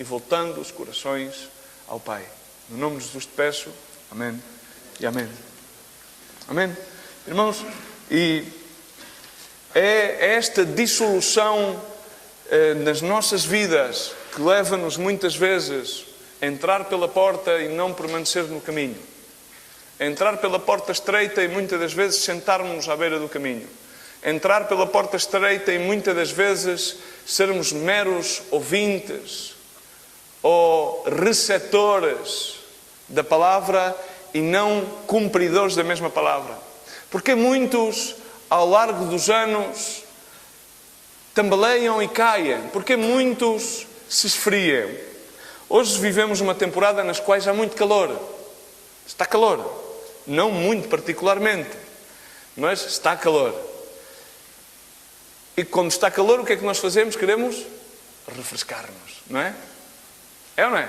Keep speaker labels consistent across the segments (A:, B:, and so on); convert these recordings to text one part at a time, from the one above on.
A: e voltando os corações ao Pai. No nome de Jesus te peço. Amém e amém. Amém. Irmãos, e é esta dissolução nas nossas vidas que leva-nos muitas vezes a entrar pela porta e não permanecer no caminho. A entrar pela porta estreita e muitas das vezes sentarmos à beira do caminho. A entrar pela porta estreita e muitas das vezes sermos meros ouvintes ou receptores da palavra e não cumpridores da mesma palavra. Porque muitos, ao largo dos anos, tambaleiam e caem. Porque muitos se esfriam. Hoje vivemos uma temporada nas quais há muito calor. Está calor. Não muito particularmente, mas está calor. E quando está calor, o que é que nós fazemos? Queremos refrescar-nos, não é? É ou não é?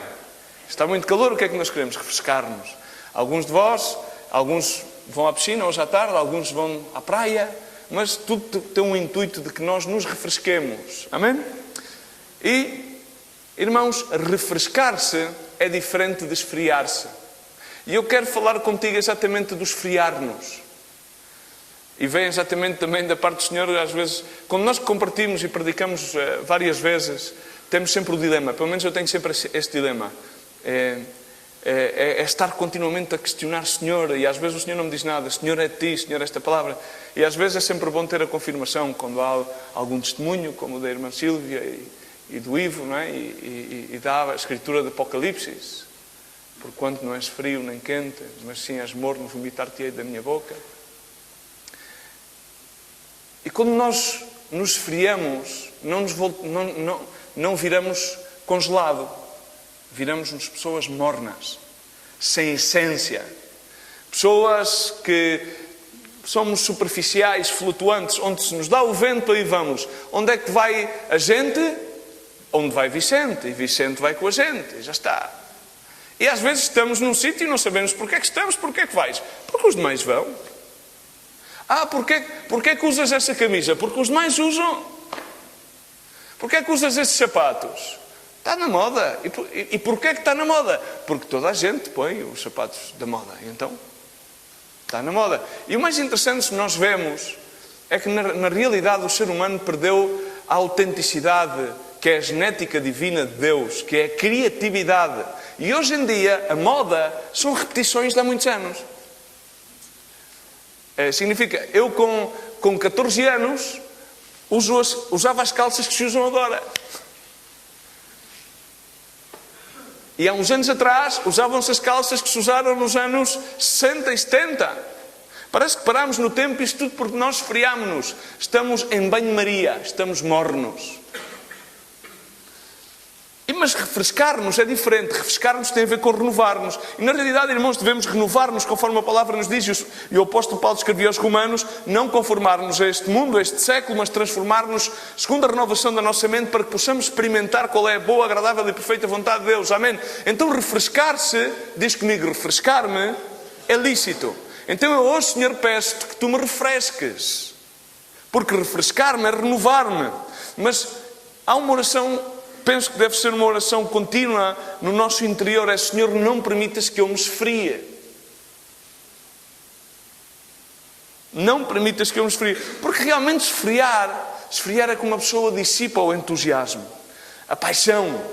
A: Está muito calor, o que é que nós queremos? Refrescar-nos. Alguns de vós, alguns vão à piscina hoje à tarde, alguns vão à praia, mas tudo tem um intuito de que nós nos refresquemos. Amém? E, irmãos, refrescar-se é diferente de esfriar-se. E eu quero falar contigo exatamente do esfriar-nos. E vem exatamente também da parte do Senhor, às vezes, quando nós compartimos e predicamos várias vezes, temos sempre o dilema, pelo menos eu tenho sempre este dilema. É estar continuamente a questionar, Senhor, e às vezes o Senhor não me diz nada, Senhor é de ti, Senhor é esta palavra. E às vezes é sempre bom ter a confirmação quando há algum testemunho, como o da irmã Sílvia e do Ivo, não é? E da escritura de Apocalipse. Porquanto não és frio nem quente, mas sim és morno, vomitar-te-ei da minha boca. E quando nós nos esfriamos, não viramos congelado. Viramos-nos pessoas mornas, sem essência. Pessoas que somos superficiais, flutuantes, onde se nos dá o vento, aí vamos. Onde é que vai a gente? Onde vai Vicente. E Vicente vai com a gente. E já está. E às vezes estamos num sítio e não sabemos porque é que estamos, porque é que vais. Porque os demais vão. Porque é que usas essa camisa? Porque os demais usam. Porque é que usas esses sapatos? Está na moda. E porquê é que está na moda? Porque toda a gente põe os sapatos da moda. Então, está na moda. E o mais interessante que nós vemos é que na realidade o ser humano perdeu a autenticidade, que é a genética divina de Deus, que é a criatividade. E hoje em dia a moda são repetições de há muitos anos. Significa, eu com 14 anos usava as calças que se usam agora. E há uns anos atrás usavam-se as calças que se usaram nos anos 60 e 70. Parece que parámos no tempo, isto tudo porque nós esfriámos-nos. Estamos em banho-maria, estamos mornos. Mas refrescar-nos é diferente. Refrescar-nos tem a ver com renovar-nos. E na realidade, irmãos, devemos renovar-nos conforme a palavra nos diz. E o apóstolo Paulo escrevia aos Romanos, não conformar-nos a este mundo, a este século, mas transformar-nos segundo a renovação da nossa mente, para que possamos experimentar qual é a boa, agradável e perfeita vontade de Deus. Amém? Então refrescar-se, diz comigo, refrescar-me é lícito. Então eu hoje, Senhor, peço-te que tu me refresques. Porque refrescar-me é renovar-me. Mas há uma oração, penso que deve ser uma oração contínua no nosso interior, é: Senhor, não permitas que eu me esfrie. Não permitas que eu me esfrie. Porque realmente esfriar é como uma pessoa dissipa o entusiasmo, a paixão.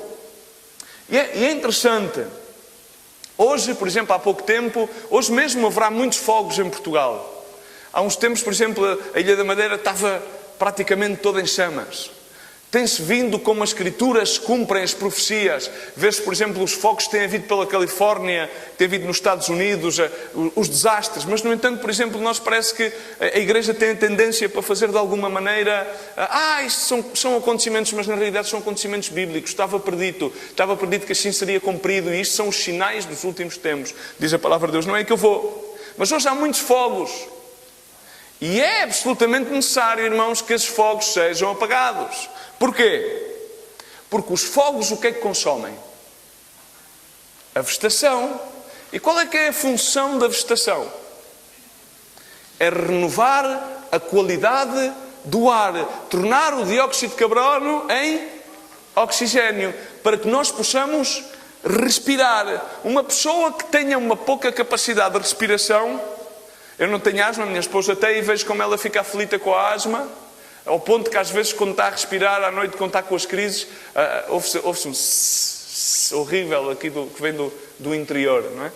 A: E é interessante. Hoje, por exemplo, há pouco tempo, hoje mesmo haverá muitos fogos em Portugal. Há uns tempos, por exemplo, a Ilha da Madeira estava praticamente toda em chamas. Tem-se vindo como as Escrituras cumprem as profecias. Vê-se, por exemplo, os fogos que têm havido pela Califórnia, têm havido nos Estados Unidos, os desastres. Mas, no entanto, por exemplo, nós parece que a Igreja tem a tendência para fazer de alguma maneira... isto são acontecimentos, mas na realidade são acontecimentos bíblicos. Estava perdido que assim seria cumprido. E isto são os sinais dos últimos tempos. Diz a palavra de Deus, não é que eu vou. Mas hoje há muitos fogos. E é absolutamente necessário, irmãos, que esses fogos sejam apagados. Porquê? Porque os fogos o que é que consomem? A vegetação. E qual é que é a função da vegetação? É renovar a qualidade do ar, tornar o dióxido de carbono em oxigênio, para que nós possamos respirar. Uma pessoa que tenha uma pouca capacidade de respiração, eu não tenho asma, a minha esposa tem, e vejo como ela fica aflita com a asma, ao ponto que às vezes quando está a respirar à noite, quando está com as crises, ouve-se um sss horrível aqui que vem do interior, não é?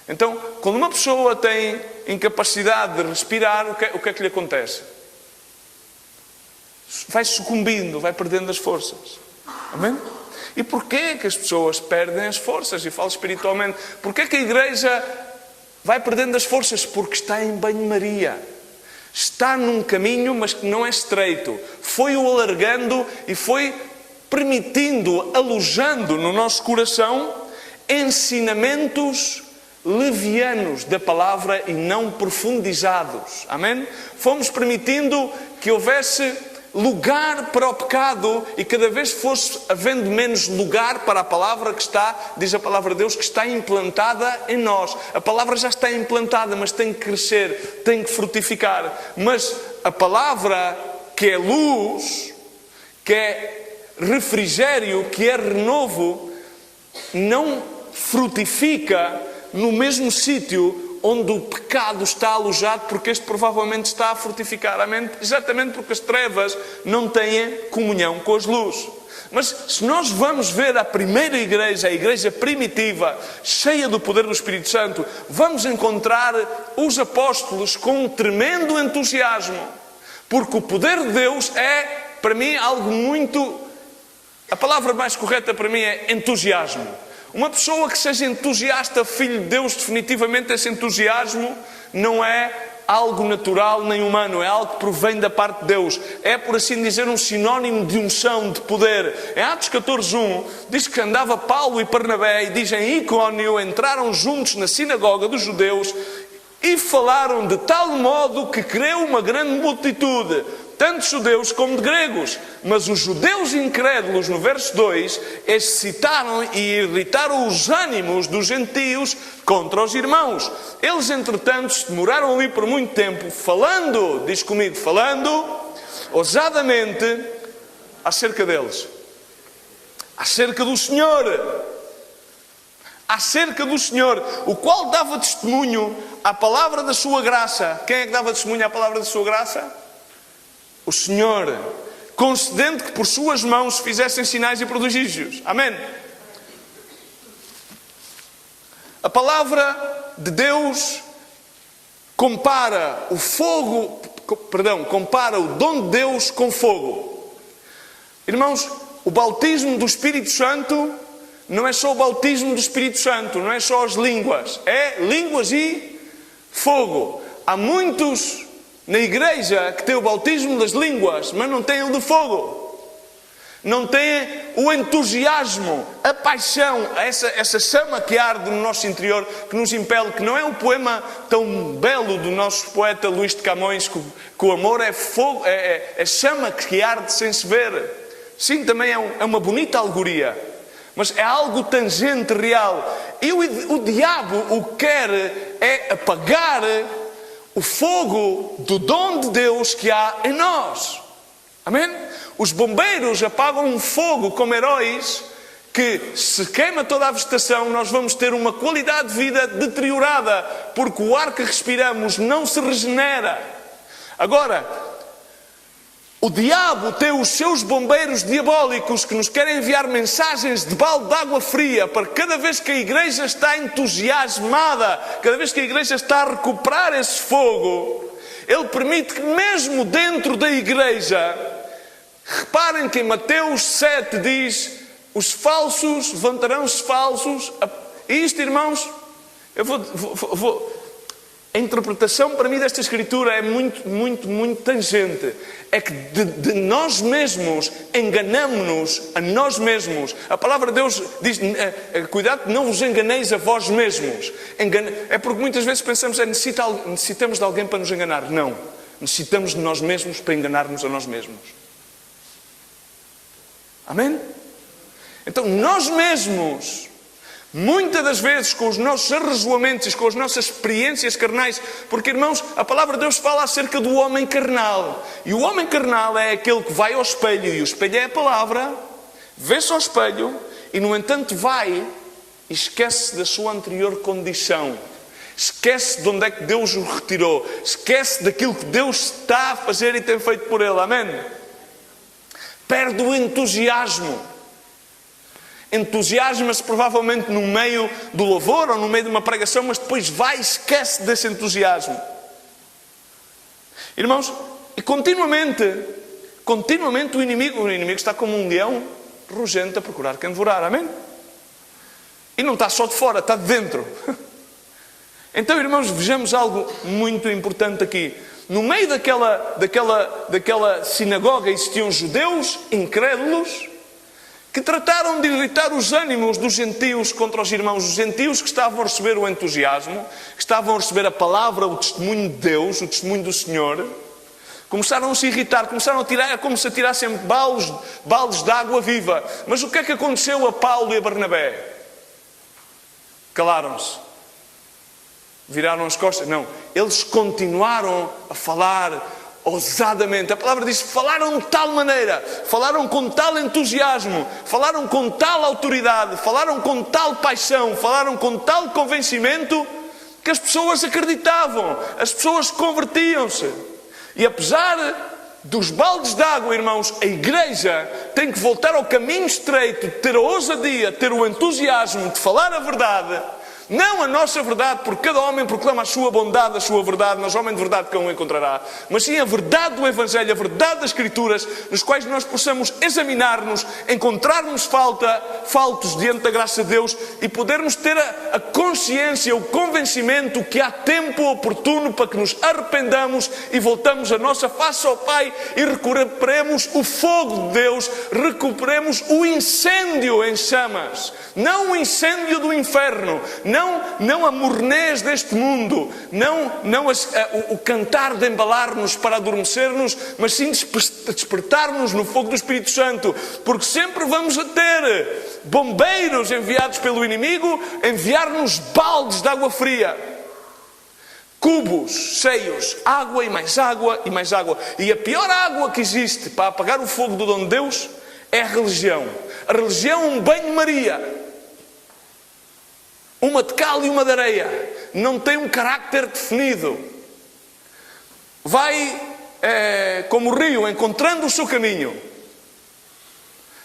A: Então, quando uma pessoa tem incapacidade de respirar, o que é que lhe acontece? Vai sucumbindo, vai perdendo as forças. Amém? E porquê que as pessoas perdem as forças? E falo espiritualmente. Porquê que a igreja vai perdendo as forças? Porque está em banho-maria. Está num caminho, mas que não é estreito. Foi-o alargando e foi permitindo, alojando no nosso coração ensinamentos levianos da palavra e não profundizados. Amém? Fomos permitindo que houvesse lugar para o pecado e cada vez fosse havendo menos lugar para a palavra que está, diz a palavra de Deus, que está implantada em nós. A palavra já está implantada, mas tem que crescer, tem que frutificar. Mas a palavra que é luz, que é refrigério, que é renovo, não frutifica no mesmo sítio onde o pecado está alojado, porque este provavelmente está a frutificar. Amém? Exatamente porque as trevas não têm comunhão com as luzes. Mas se nós vamos ver a primeira igreja, a igreja primitiva, cheia do poder do Espírito Santo, vamos encontrar os apóstolos com um tremendo entusiasmo. Porque o poder de Deus é, para mim, algo muito... A palavra mais correta para mim é entusiasmo. Uma pessoa que seja entusiasta, filho de Deus, definitivamente esse entusiasmo não é algo natural nem humano, é algo que provém da parte de Deus. É, por assim dizer, um sinónimo de unção, de poder. Em Atos 14:1, diz que andava Paulo e Barnabé, e diz em Icônio, entraram juntos na sinagoga dos judeus e falaram de tal modo que creu uma grande multitude, tanto de judeus como de gregos. Mas os judeus incrédulos, no verso 2, excitaram e irritaram os ânimos dos gentios contra os irmãos. Eles, entretanto, se demoraram ali por muito tempo, falando, diz comigo, falando ousadamente acerca deles. Acerca do Senhor. Acerca do Senhor, o qual dava testemunho à palavra da sua graça. Quem é que dava testemunho à palavra da sua graça? O Senhor, concedendo que por suas mãos fizessem sinais e prodígios. Amém? A palavra de Deus compara compara o dom de Deus com fogo. Irmãos, o batismo do Espírito Santo não é só o batismo do Espírito Santo, não é só as línguas. É línguas e fogo. Há muitos na igreja que têm o batismo das línguas, mas não têm o de fogo. Não têm o entusiasmo, a paixão, essa chama que arde no nosso interior, que nos impele, que não é um poema tão belo do nosso poeta Luís de Camões, que o amor é fogo, é chama que arde sem se ver. Sim, também é uma bonita alegoria. Mas é algo tangente, real. E o diabo o que quer é apagar o fogo do dom de Deus que há em nós. Amém? Os bombeiros apagam um fogo como heróis que, se queima toda a vegetação, nós vamos ter uma qualidade de vida deteriorada, porque o ar que respiramos não se regenera. Agora, o diabo tem os seus bombeiros diabólicos que nos querem enviar mensagens de balde de água fria para cada vez que a igreja está entusiasmada, cada vez que a igreja está a recuperar esse fogo, ele permite que mesmo dentro da igreja, reparem que em Mateus 7 diz, os falsos levantarão-se falsos. E isto, irmãos, eu a interpretação para mim desta escritura é muito tangente. É que de nós mesmos enganamos-nos a nós mesmos. A palavra de Deus diz, cuidado, não vos enganeis a vós mesmos. É porque muitas vezes pensamos, necessitamos de alguém para nos enganar. Não. Necessitamos de nós mesmos para enganarmos a nós mesmos. Amém? Então nós mesmos, muitas das vezes com os nossos arrazoamentos, com as nossas experiências carnais, porque, irmãos, a palavra de Deus fala acerca do homem carnal. E o homem carnal é aquele que vai ao espelho, e o espelho é a palavra, Vê-se ao espelho e, no entanto, vai e esquece da sua anterior condição. Esquece de onde é que Deus o retirou. Esquece daquilo que Deus está a fazer e tem feito por ele. Amém? Perde o entusiasmo. Entusiasma-se provavelmente no meio do louvor ou no meio de uma pregação, mas depois vai e esquece desse entusiasmo. Irmãos, e continuamente o inimigo está como um leão rugente a procurar quem devorar. Amém? E não está só de fora, está de dentro. Então, irmãos, vejamos algo muito importante aqui. No meio daquela sinagoga existiam judeus incrédulos que trataram de irritar os ânimos dos gentios contra os irmãos. Os gentios que estavam a receber o entusiasmo, que estavam a receber a palavra, o testemunho de Deus, o testemunho do Senhor, começaram a se irritar, começaram a tirar, como se atirassem baldes de água viva. Mas o que é que aconteceu a Paulo e a Barnabé? Calaram-se. Viraram as costas? Não. Eles continuaram a falar ousadamente. A palavra diz: falaram de tal maneira, falaram com tal entusiasmo, falaram com tal autoridade, falaram com tal paixão, falaram com tal convencimento, que as pessoas acreditavam, as pessoas convertiam-se. E apesar dos baldes de água, irmãos, a igreja tem que voltar ao caminho estreito, ter a ousadia, ter o entusiasmo de falar a verdade. Não a nossa verdade, porque cada homem proclama a sua bondade, a sua verdade, mas homem de verdade que não encontrará. Mas sim a verdade do Evangelho, a verdade das Escrituras, nos quais nós possamos examinar-nos, encontrarmos faltos diante da graça de Deus e podermos ter a consciência, o convencimento que há tempo oportuno para que nos arrependamos e voltamos a nossa face ao Pai e recuperemos o fogo de Deus, recuperemos o incêndio em chamas, não o incêndio do inferno, não a mornez deste mundo, não o cantar de embalar-nos para adormecer-nos, mas sim despertar-nos no fogo do Espírito Santo, porque sempre vamos a ter bombeiros enviados pelo inimigo, enviar-nos baldes de água fria, cubos cheios, água e mais água e mais água. E a pior água que existe para apagar o fogo do dom de Deus é a religião. A religião é um banho-maria. Uma de cal e uma de areia. Não tem um carácter definido. Vai como o rio, encontrando o seu caminho.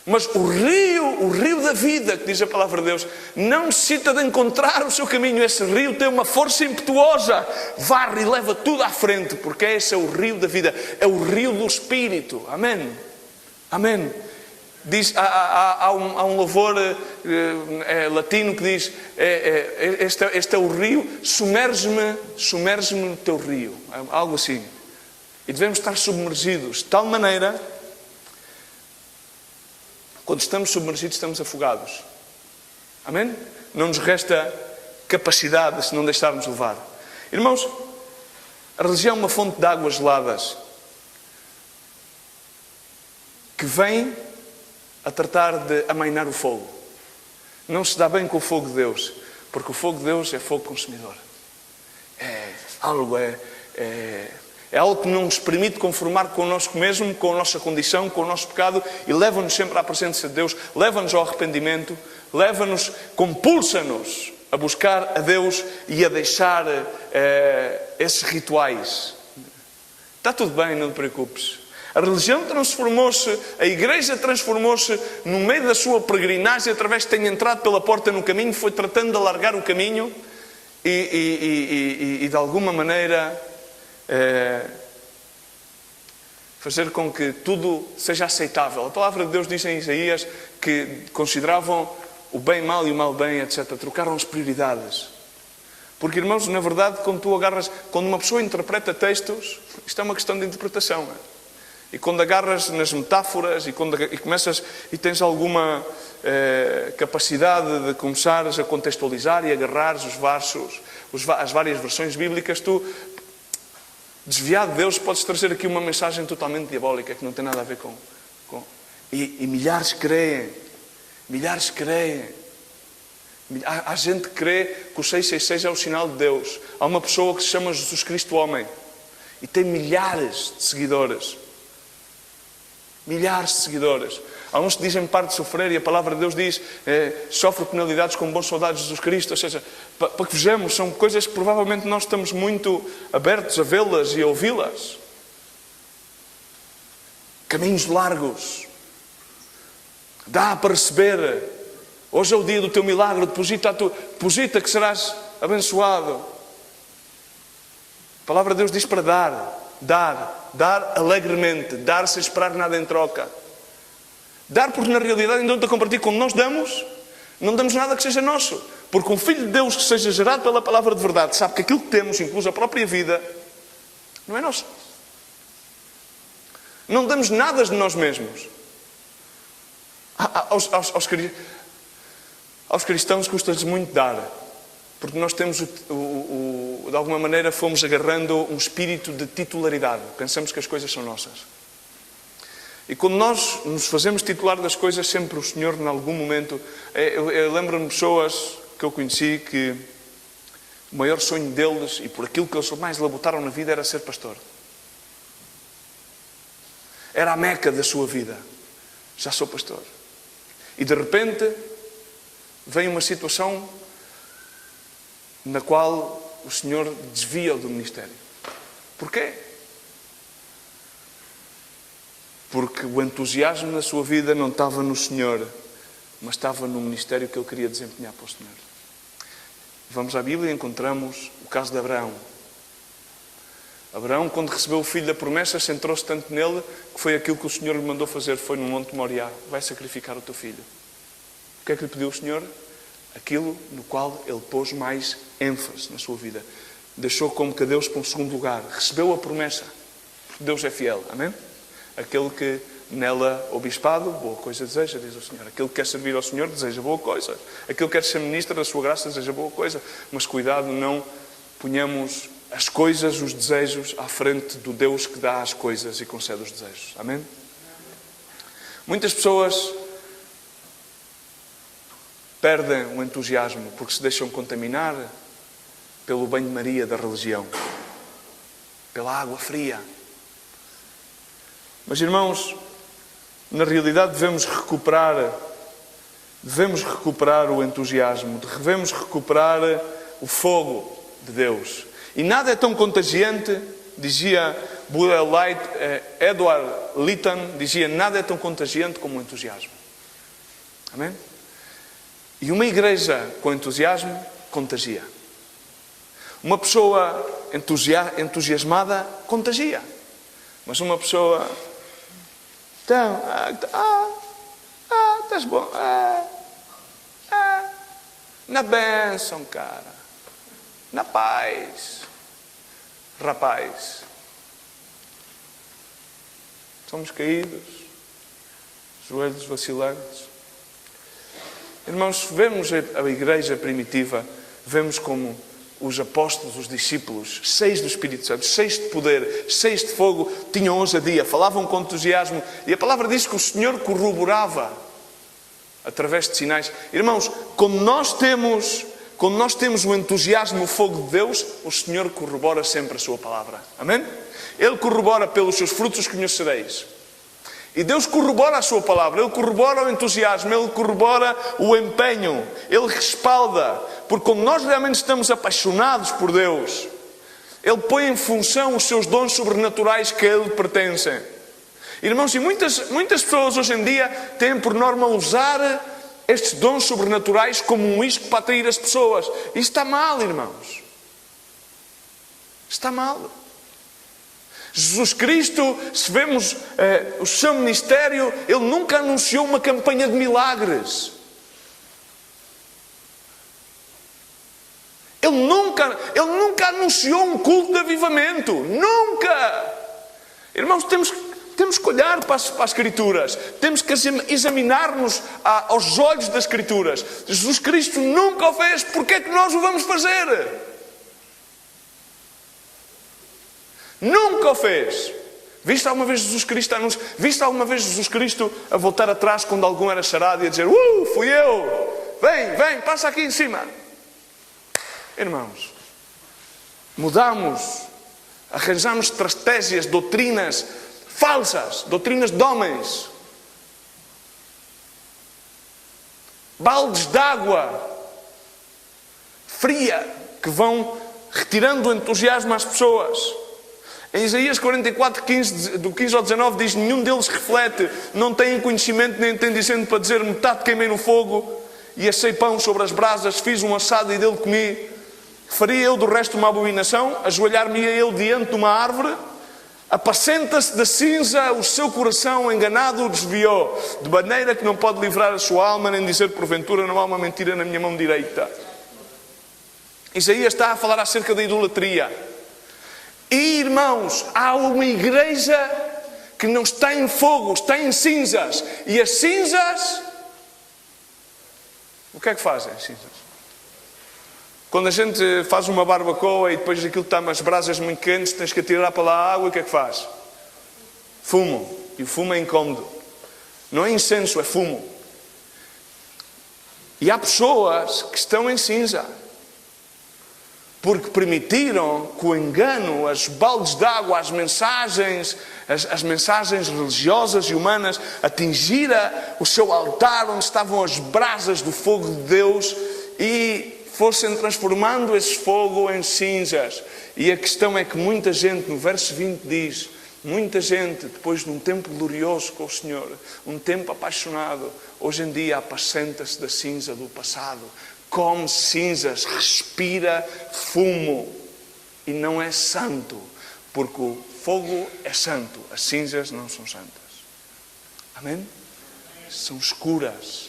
A: Mas o rio da vida, que diz a palavra de Deus, não necessita de encontrar o seu caminho. Esse rio tem uma força impetuosa. Varre e leva tudo à frente, porque esse é o rio da vida. É o rio do Espírito. Amém? Amém. Diz, há um louvor latino que diz: este é o rio, sumerge-me no teu rio, algo assim. E devemos estar submergidos de tal maneira, quando estamos submergidos estamos afogados. Amém? Não nos resta capacidade se não deixarmos levar. Irmãos, a religião é uma fonte de águas geladas que vem a tratar de amainar o fogo. Não se dá bem com o fogo de Deus, porque o fogo de Deus é fogo consumidor. É algo que não nos permite conformar connosco mesmo, com a nossa condição, com o nosso pecado, e leva-nos sempre à presença de Deus, leva-nos ao arrependimento, leva-nos, compulsa-nos a buscar a Deus e a deixar esses rituais. Está tudo bem, não te preocupes. A religião transformou-se, a igreja transformou-se no meio da sua peregrinagem, através de ter entrado pela porta no caminho, foi tratando de alargar o caminho e de alguma maneira fazer com que tudo seja aceitável. A palavra de Deus diz em Isaías que consideravam o bem mal e o mal bem, etc. Trocaram as prioridades. Porque, irmãos, na verdade, quando uma pessoa interpreta textos, isto é uma questão de interpretação. E quando agarras nas metáforas e começas e tens alguma capacidade de começares a contextualizar e agarrares os versos, as várias versões bíblicas, tu, desviado de Deus, podes trazer aqui uma mensagem totalmente diabólica que não tem nada a ver com... E milhares creem. Milhares creem. Há gente que crê que o 666 é o sinal de Deus. Há uma pessoa que se chama Jesus Cristo Homem e tem milhares de seguidores. Milhares de seguidores. Há uns que dizem parte de sofrer, e a palavra de Deus diz, sofre penalidades como bons soldados de Jesus Cristo. Ou seja, para que vejamos, são coisas que provavelmente nós estamos muito abertos a vê-las e a ouvi-las. Caminhos largos. Dá para receber. Hoje é o dia do teu milagre. Deposita que serás abençoado. A palavra de Deus diz para dar alegremente, dar sem esperar nada em troca. Dar porque na realidade, então, a compartilhar, quando nós damos, não damos nada que seja nosso. Porque um filho de Deus que seja gerado pela palavra de verdade sabe que aquilo que temos, inclusive a própria vida, não é nosso. Não damos nada de nós mesmos. Aos cristãos custa-lhes muito dar. Porque nós temos, de alguma maneira, fomos agarrando um espírito de titularidade. Pensamos que as coisas são nossas. E quando nós nos fazemos titular das coisas, sempre o Senhor, em algum momento... Eu lembro-me de pessoas que eu conheci que o maior sonho deles, e por aquilo que eles mais labutaram na vida, era ser pastor. Era a meca da sua vida. Já sou pastor. E de repente, vem uma situação na qual o Senhor desvia-o do ministério. Porquê? Porque o entusiasmo na sua vida não estava no Senhor, mas estava no ministério que ele queria desempenhar para o Senhor. Vamos à Bíblia e encontramos o caso de Abraão. Abraão, quando recebeu o filho da promessa, centrou-se tanto nele que foi aquilo que o Senhor lhe mandou fazer. Foi no Monte Moriá. Vai sacrificar o teu filho. O que é que lhe pediu o Senhor? Aquilo no qual ele pôs mais ênfase na sua vida. Deixou como que Deus para um segundo lugar. Recebeu a promessa. Porque Deus é fiel. Amém? Aquele que nela obispado, boa coisa deseja, diz o Senhor. Aquele que quer servir ao Senhor, deseja boa coisa. Aquele que quer ser ministro da sua graça, deseja boa coisa. Mas cuidado, não ponhamos as coisas, os desejos, à frente do Deus que dá as coisas e concede os desejos. Amém? Muitas pessoas perdem o entusiasmo porque se deixam contaminar pelo banho-maria da religião, pela água fria. Mas, irmãos, na realidade devemos recuperar o entusiasmo, devemos recuperar o fogo de Deus. E nada é tão contagiante, dizia Edward Lytton, dizia, nada é tão contagiante como o entusiasmo. Amém? E uma igreja com entusiasmo contagia. Uma pessoa entusiasmada contagia. Mas uma pessoa... Então, estás bom. Na bênção, cara. Na paz. Rapaz. Somos caídos. Joelhos vacilantes. Irmãos, vemos a igreja primitiva, vemos como os apóstolos, os discípulos, cheios do Espírito Santo, cheios de poder, cheios de fogo, tinham ousadia, falavam com entusiasmo. E a palavra diz que o Senhor corroborava através de sinais. Irmãos, quando nós temos o entusiasmo, o fogo de Deus, o Senhor corrobora sempre a sua palavra. Amém? Ele corrobora pelos seus frutos os conhecereis. E Deus corrobora a sua palavra, Ele corrobora o entusiasmo, Ele corrobora o empenho, Ele respalda. Porque quando nós realmente estamos apaixonados por Deus, Ele põe em função os seus dons sobrenaturais que a Ele pertencem. Irmãos, e muitas pessoas hoje em dia têm por norma usar estes dons sobrenaturais como um isco para atrair as pessoas. Isso está mal, irmãos. Está mal. Jesus Cristo, se vemos o seu ministério, Ele nunca anunciou uma campanha de milagres. Ele nunca anunciou um culto de avivamento. Nunca! Irmãos, temos que olhar para as Escrituras. Temos que examinar-nos aos olhos das Escrituras. Jesus Cristo nunca o fez. Porquê é que nós o vamos fazer? Nunca o fez. Viste alguma vez Jesus Cristo a voltar atrás quando algum era charado e a dizer: fui eu! Vem, passa aqui em cima. Irmãos, mudamos, arranjamos estratégias, doutrinas falsas, doutrinas de homens. baldes de água fria que vão retirando o entusiasmo às pessoas. Em Isaías 44, do 15 ao 19 diz: nenhum deles reflete, não têm conhecimento nem entendimento para dizer: metade queimei no fogo e assei pão sobre as brasas, fiz um assado e dele comi. Faria eu do resto uma abominação? Ajoelhar-me-ia eu diante de uma árvore? Apacenta-se da cinza, o seu coração enganado o desviou, de maneira que não pode livrar a sua alma, nem dizer porventura: não há uma mentira na minha mão direita. Isaías está a falar acerca da idolatria. E, irmãos, há uma igreja que não está em fogo, está em cinzas. E as cinzas, o que é que fazem as cinzas? Quando a gente faz uma barbacoa e depois aquilo está umas brasas muito quentes, tens que atirar para lá a água, e o que é que faz? Fumo. E o fumo é incómodo. Não é incenso, é fumo. E há pessoas que estão em cinza, porque permitiram que o engano, as baldes de água, as mensagens religiosas e humanas atingirem o seu altar, onde estavam as brasas do fogo de Deus, e fossem transformando esse fogo em cinzas. E a questão é que muita gente, no verso 20 diz, muita gente, depois de um tempo glorioso com o Senhor, um tempo apaixonado, hoje em dia apacenta-se da cinza do passado, come cinzas, respira fumo e não é santo, porque o fogo é santo, as cinzas não são santas. Amém? São escuras.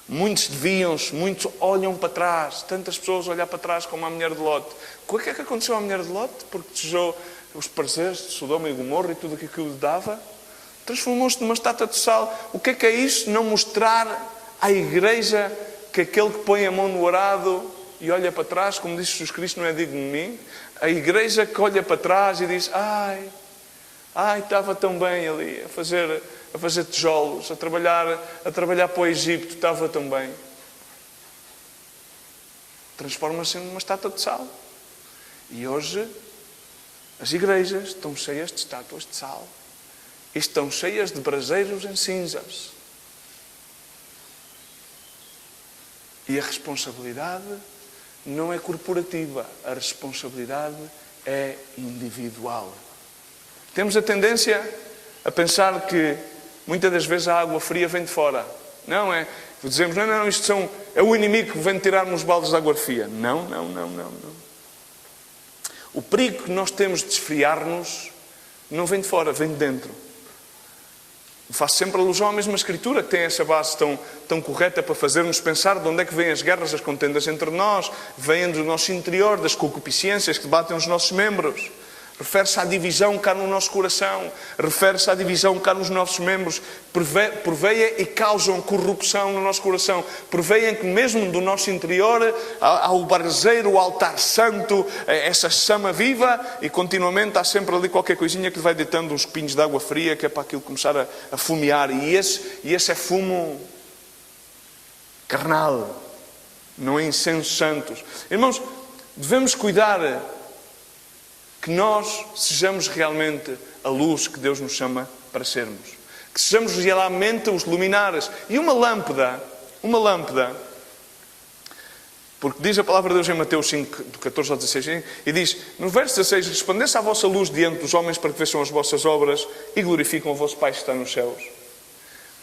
A: Muitos desviam-se, muitos olham para trás, tantas pessoas olhar para trás como a mulher de Lote. O que é que aconteceu à mulher de Lote? Porque desejou os prazeres de Sodoma e Gomorra e tudo aquilo que lhe dava, transformou-se numa estátua de sal. O que é isso? Não mostrar à igreja que aquele que põe a mão no arado e olha para trás, como disse Jesus Cristo, não é digno de mim. A igreja que olha para trás e diz: ai, estava tão bem ali, a fazer tijolos, a trabalhar para o Egito, estava tão bem. Transforma-se numa estátua de sal. E hoje as igrejas estão cheias de estátuas de sal. E estão cheias de braseiros em cinzas. E a responsabilidade não é corporativa, a responsabilidade é individual. Temos a tendência a pensar que muitas das vezes a água fria vem de fora. Não é? Dizemos: não, isto é o inimigo que vem tirar-nos baldes de água fria. Não. O perigo que nós temos de esfriar-nos não vem de fora, vem de dentro. Faço sempre alusão à mesma Escritura, que tem essa base tão correta para fazer-nos pensar de onde é que vêm as guerras, as contendas entre nós, vêm do nosso interior, das concupiscências que batem os nossos membros. Refere-se à divisão cá no nosso coração, refere-se à divisão cá nos nossos membros, preveia e causam corrupção no nosso coração, preveem que mesmo do nosso interior há o braseiro, o altar santo, essa chama viva, e continuamente há sempre ali qualquer coisinha que vai deitando uns pinhos de água fria, que é para aquilo começar a fumear, e esse é fumo carnal, não é incenso santos. Irmãos, devemos cuidar que nós sejamos realmente a luz que Deus nos chama para sermos. Que sejamos realmente os luminares. E uma lâmpada, porque diz a palavra de Deus em Mateus 5, do 14 ao 16, e diz, no verso 16, resplandece a vossa luz diante dos homens para que vejam as vossas obras e glorificam o vosso Pai que está nos céus.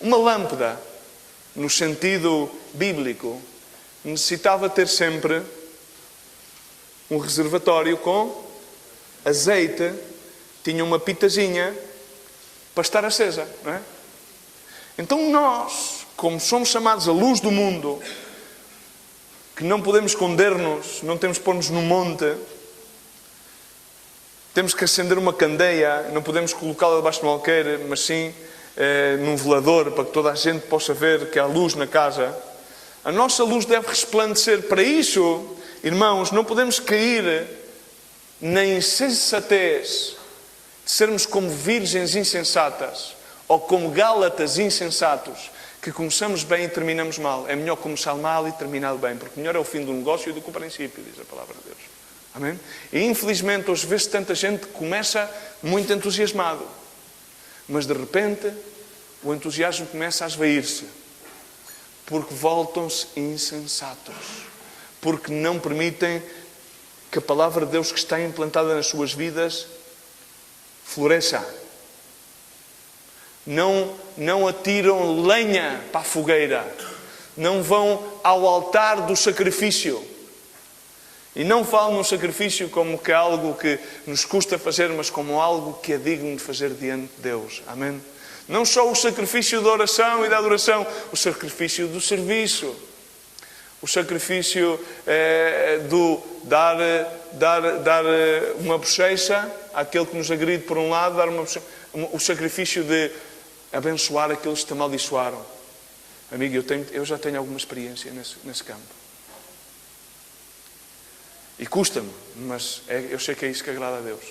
A: Uma lâmpada, no sentido bíblico, necessitava ter sempre um reservatório com azeite, tinha uma pitazinha para estar acesa, não é? Então nós, como somos chamados a luz do mundo, que não podemos esconder-nos, não temos que pôr-nos no monte, temos que acender uma candeia, não podemos colocá-la debaixo de um alqueire, mas sim num velador, para que toda a gente possa ver que há luz na casa. A nossa luz deve resplandecer. Para isso, irmãos, não podemos cair na insensatez de sermos como virgens insensatas ou como gálatas insensatos, que começamos bem e terminamos mal. É melhor começar mal e terminar bem, porque melhor é o fim do negócio do que o princípio, diz a palavra de Deus. Amém? E infelizmente hoje vê-se tanta gente que começa muito entusiasmado, mas de repente o entusiasmo começa a esvair-se, Porque voltam-se insensatos. Porque não permitem que a palavra de Deus que está implantada nas suas vidas floresça. Não atiram lenha para a fogueira. Não vão ao altar do sacrifício. E não falo no sacrifício como que é algo que nos custa fazer, mas como algo que é digno de fazer diante de Deus. Amém? Não só o sacrifício da oração e da adoração, o sacrifício do serviço. O sacrifício do dar uma bochecha àquele que nos agride por um lado, dar o sacrifício de abençoar aqueles que te amaldiçoaram. Amigo, eu já tenho alguma experiência nesse campo. E custa-me, mas eu sei que é isso que agrada a Deus.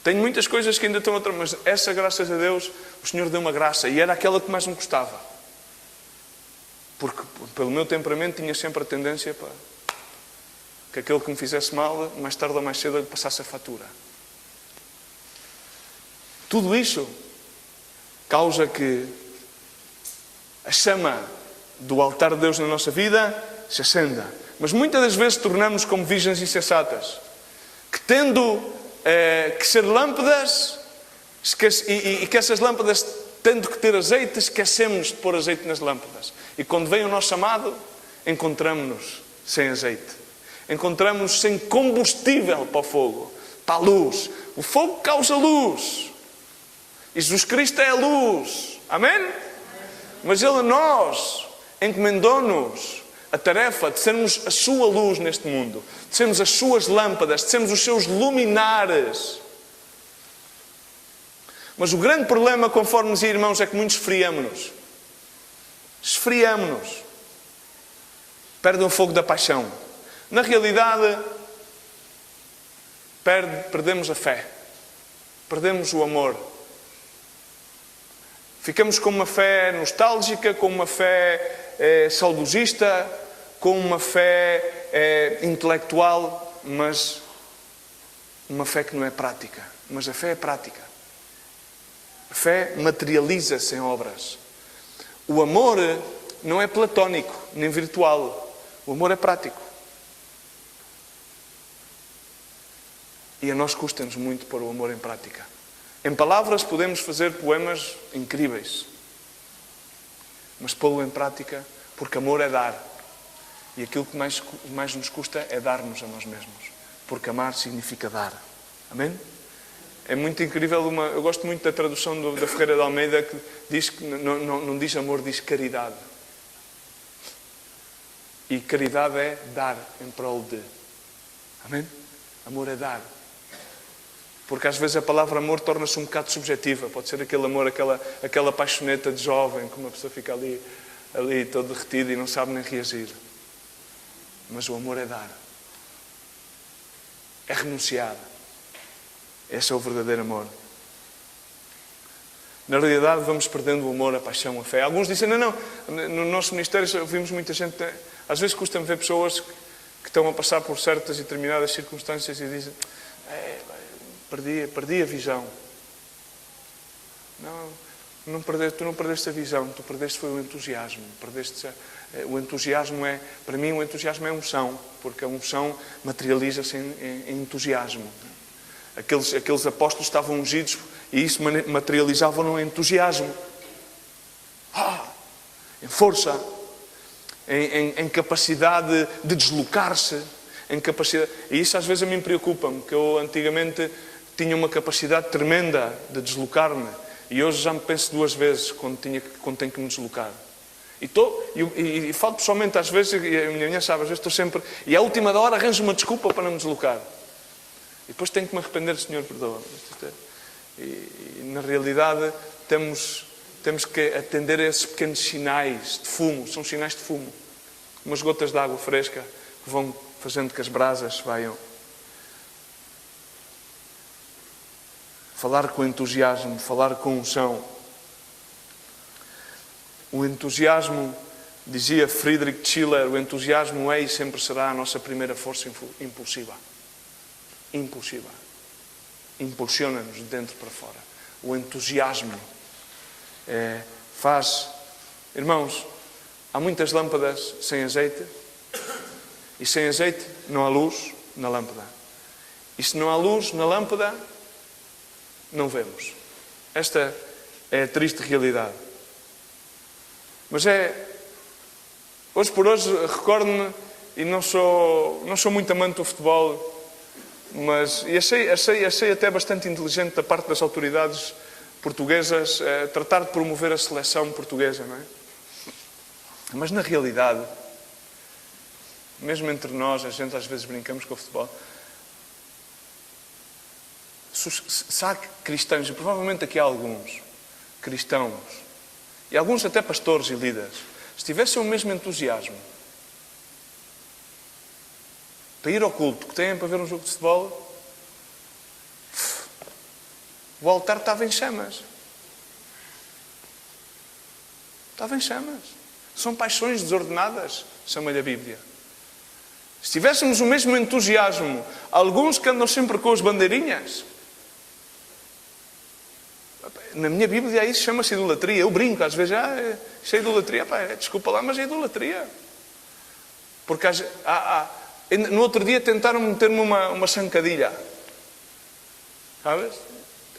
A: Tenho muitas coisas que ainda estão outra, mas essa, graças a Deus, o Senhor deu uma graça. E era aquela que mais me custava. Porque, pelo meu temperamento, tinha sempre a tendência para que aquele que me fizesse mal, mais tarde ou mais cedo, lhe passasse a fatura. Tudo isso causa que a chama do altar de Deus na nossa vida se acenda. Mas muitas das vezes tornamos como virgens insensatas, que tendo que ser lâmpadas, e que essas lâmpadas, tendo que ter azeite, esquecemos de pôr azeite nas lâmpadas. E quando vem o nosso amado, encontramos-nos sem azeite. Encontramos-nos sem combustível para o fogo, para a luz. O fogo causa luz. E Jesus Cristo é a luz. Amém? Mas Ele a nós encomendou-nos a tarefa de sermos a sua luz neste mundo, de sermos as suas lâmpadas, de sermos os seus luminares. Mas o grande problema, conforme dizia, irmãos, é que muitos esfriamos-nos. Esfriamos-nos. Perdem o fogo da paixão. Na realidade, perdemos a fé. Perdemos o amor. Ficamos com uma fé nostálgica, com uma fé saudosista, com uma fé intelectual, mas uma fé que não é prática. Mas a fé é prática. A fé materializa-se em obras. O amor não é platónico, nem virtual. O amor é prático. E a nós custa-nos muito pôr o amor em prática. Em palavras podemos fazer poemas incríveis. Mas pô-lo em prática, porque amor é dar. E aquilo que mais nos custa é dar-nos a nós mesmos. Porque amar significa dar. Amém? É muito incrível, eu gosto muito da tradução da Ferreira de Almeida, que diz que não diz amor, diz caridade. E caridade é dar em prol de. Amém? Amor é dar. Porque às vezes a palavra amor torna-se um bocado subjetiva. Pode ser aquele amor, aquela paixoneta de jovem, que uma pessoa fica ali todo derretida e não sabe nem reagir. Mas o amor é dar. É renunciar. Esse é o verdadeiro amor. Na realidade vamos perdendo o amor, a paixão, a fé. Alguns dizem, não, no nosso ministério ouvimos muita gente, às vezes custa-me ver pessoas que estão a passar por certas e determinadas circunstâncias e dizem, perdi a visão. Não, tu não perdeste a visão, tu perdeste foi o entusiasmo. O entusiasmo para mim o entusiasmo é unção, porque a unção materializa-se em entusiasmo. Aqueles apóstolos estavam ungidos e isso materializava no entusiasmo. Em força, em capacidade de deslocar-se, em capacidade. E isso às vezes a mim preocupa-me, que eu antigamente tinha uma capacidade tremenda de deslocar-me e hoje já me penso duas vezes quando tenho que me deslocar. E falo pessoalmente às vezes, e a minha mulher sabe, às vezes estou sempre, e à última da hora arranjo uma desculpa para não me deslocar. E depois tenho que me arrepender, Senhor, perdoa. E na realidade temos que atender a esses pequenos sinais de fumo. São sinais de fumo. Umas gotas de água fresca que vão fazendo que as brasas vaiam. Falar com entusiasmo, falar com unção. O entusiasmo, dizia Friedrich Schiller, o entusiasmo é e sempre será a nossa primeira força impulsiva. Impulsiva. Impulsiona-nos de dentro para fora. O entusiasmo faz... Irmãos, Há muitas lâmpadas sem azeite, e sem azeite não há luz na lâmpada. E se não há luz na lâmpada, não vemos. Esta é a triste realidade. Mas hoje por hoje, recordo-me, e não sou muito amante do futebol, e achei até bastante inteligente da parte das autoridades portuguesas tratar de promover a seleção portuguesa, não é? Mas na realidade, mesmo entre nós, a gente às vezes brincamos com o futebol. Se há cristãos, e provavelmente aqui há alguns cristãos, e alguns até pastores e líderes, se tivessem o mesmo entusiasmo para ir ao culto que têm para ver um jogo de futebol, o altar estava em chamas. Estava em chamas. São paixões desordenadas, chama-lhe a Bíblia. Se tivéssemos o mesmo entusiasmo, alguns que andam sempre com as bandeirinhas, na minha Bíblia isso chama-se idolatria. Eu brinco, às vezes, isso é idolatria. Desculpa lá, mas é idolatria. Porque no outro dia tentaram meter-me uma chancadilha. Sabes?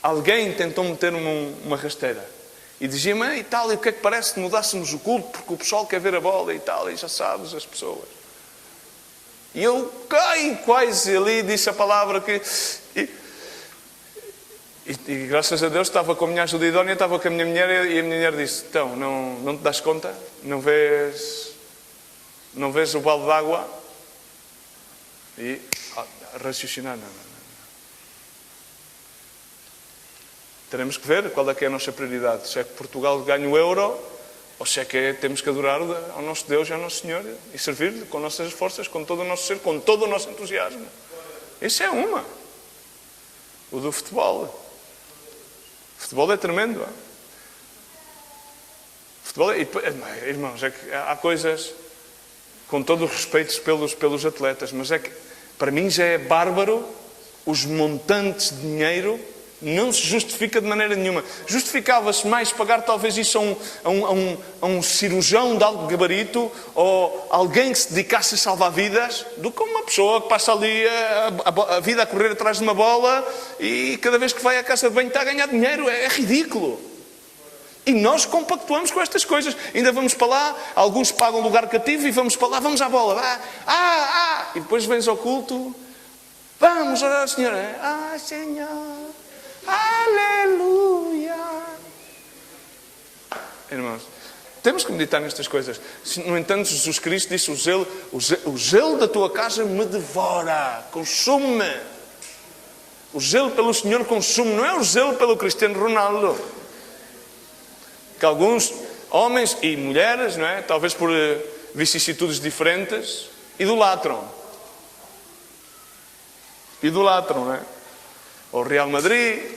A: Alguém tentou meter-me uma rasteira. E dizia-me, e tal, e o que é que parece se mudássemos o culto, porque o pessoal quer ver a bola e tal, e já sabes, as pessoas. E eu caí quase ali, disse a palavra que... E graças a Deus estava com a minha ajuda idónea, estava com a minha mulher, e a minha mulher disse, então, não te das conta? Não vês o balde de água? E raciocinar, não. Teremos que ver qual é que é a nossa prioridade. Se é que Portugal ganha o euro, ou se é que temos que adorar ao nosso Deus e ao nosso Senhor e servir-lhe com nossas forças, com todo o nosso ser, com todo o nosso entusiasmo. Isso é uma. O do futebol. O futebol é tremendo. O futebol irmãos, é que há coisas, com todo o respeito pelos atletas, mas é que para mim já é bárbaro os montantes de dinheiro. Não se justifica de maneira nenhuma. Justificava-se mais pagar talvez isso a um cirurgião de alto gabarito ou alguém que se dedicasse a salvar vidas do que uma pessoa que passa ali a vida a correr atrás de uma bola e cada vez que vai à casa de banho está a ganhar dinheiro. É ridículo. E nós compactuamos com estas coisas. Ainda vamos para lá, alguns pagam lugar cativo e vamos para lá, vamos à bola. E depois vens ao culto. Vamos orar ao Senhor. Senhor. Aleluia! Irmãos, temos que meditar nestas coisas. No entanto, Jesus Cristo disse, o zelo da tua casa me devora, consume-me. O zelo pelo Senhor consume, não é o zelo pelo Cristiano Ronaldo. Que alguns homens e mulheres, não é? Talvez por vicissitudes diferentes, idolatram. Não é? Ou Real Madrid.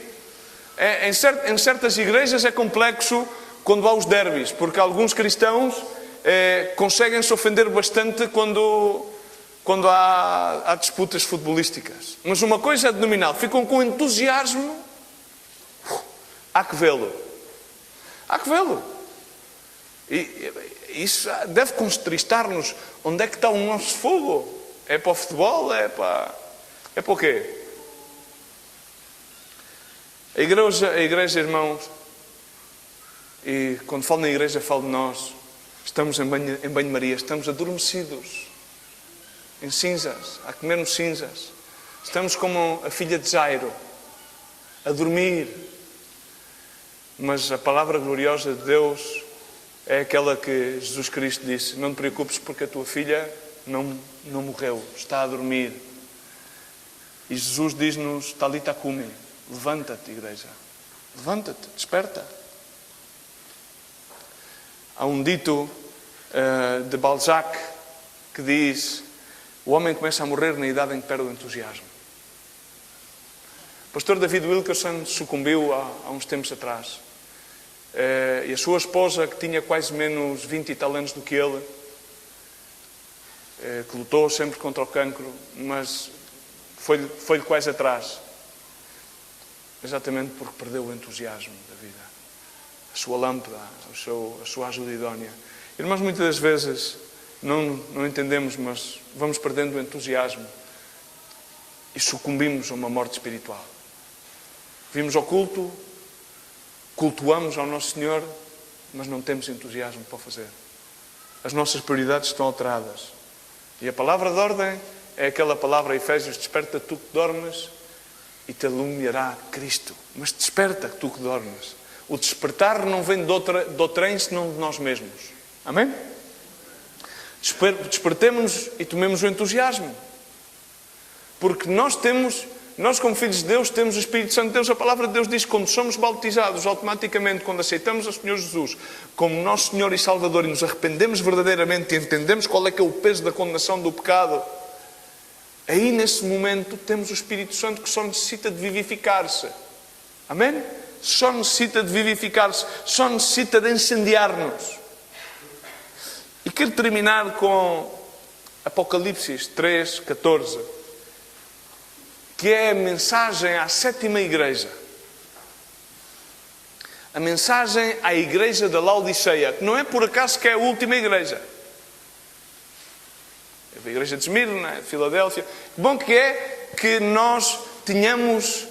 A: Em certas igrejas é complexo quando há os derbys, porque alguns cristãos conseguem se ofender bastante quando há disputas futebolísticas. Mas uma coisa é denominal, ficam com entusiasmo. Há que vê-lo. E isso deve constristar-nos. Onde é que está o nosso fogo? É para o futebol? É para o quê? A igreja, irmãos, e quando falo na igreja, falo de nós, estamos em banho-maria, estamos adormecidos, em cinzas, a comermos cinzas. Estamos como a filha de Jairo, a dormir. Mas a palavra gloriosa de Deus é aquela que Jesus Cristo disse, não te preocupes porque a tua filha não morreu, está a dormir. E Jesus diz-nos, Talita cumi, levanta-te, igreja. Levanta-te, desperta. Há um dito de Balzac que diz, o homem começa a morrer na idade em que perde o entusiasmo. O pastor David Wilkerson sucumbiu há uns tempos atrás. E a sua esposa, que tinha quase menos 20 e tal anos do que ele, que lutou sempre contra o cancro, mas foi-lhe quase atrás. Exatamente porque perdeu o entusiasmo da vida. A sua lâmpada, a sua ajuda idónea. Irmãos, muitas das vezes não entendemos, mas vamos perdendo o entusiasmo e sucumbimos a uma morte espiritual. Vimos ao culto, cultuamos ao nosso Senhor, mas não temos entusiasmo para o fazer. As nossas prioridades estão alteradas. E a palavra de ordem é aquela palavra, Efésios: desperta tu que dormes e te iluminará Cristo. Mas desperta tu que dormes. O despertar não vem de outrem senão de nós mesmos. Amém? Despertemos-nos e tomemos o entusiasmo. Porque nós como filhos de Deus, temos o Espírito Santo de Deus. A palavra de Deus diz que quando somos bautizados, automaticamente, quando aceitamos o Senhor Jesus como nosso Senhor e Salvador e nos arrependemos verdadeiramente e entendemos qual é que é o peso da condenação do pecado, aí nesse momento temos o Espírito Santo que só necessita de vivificar-se. Amém? Só necessita de vivificar-se, só necessita de incendiar-nos. E quero terminar com Apocalipse 3:14, que é a mensagem à sétima igreja. A mensagem à igreja da Laodiceia, que não é por acaso que é a última igreja. A igreja de Esmirna, a Filadélfia. Bom que é que nós tenhamos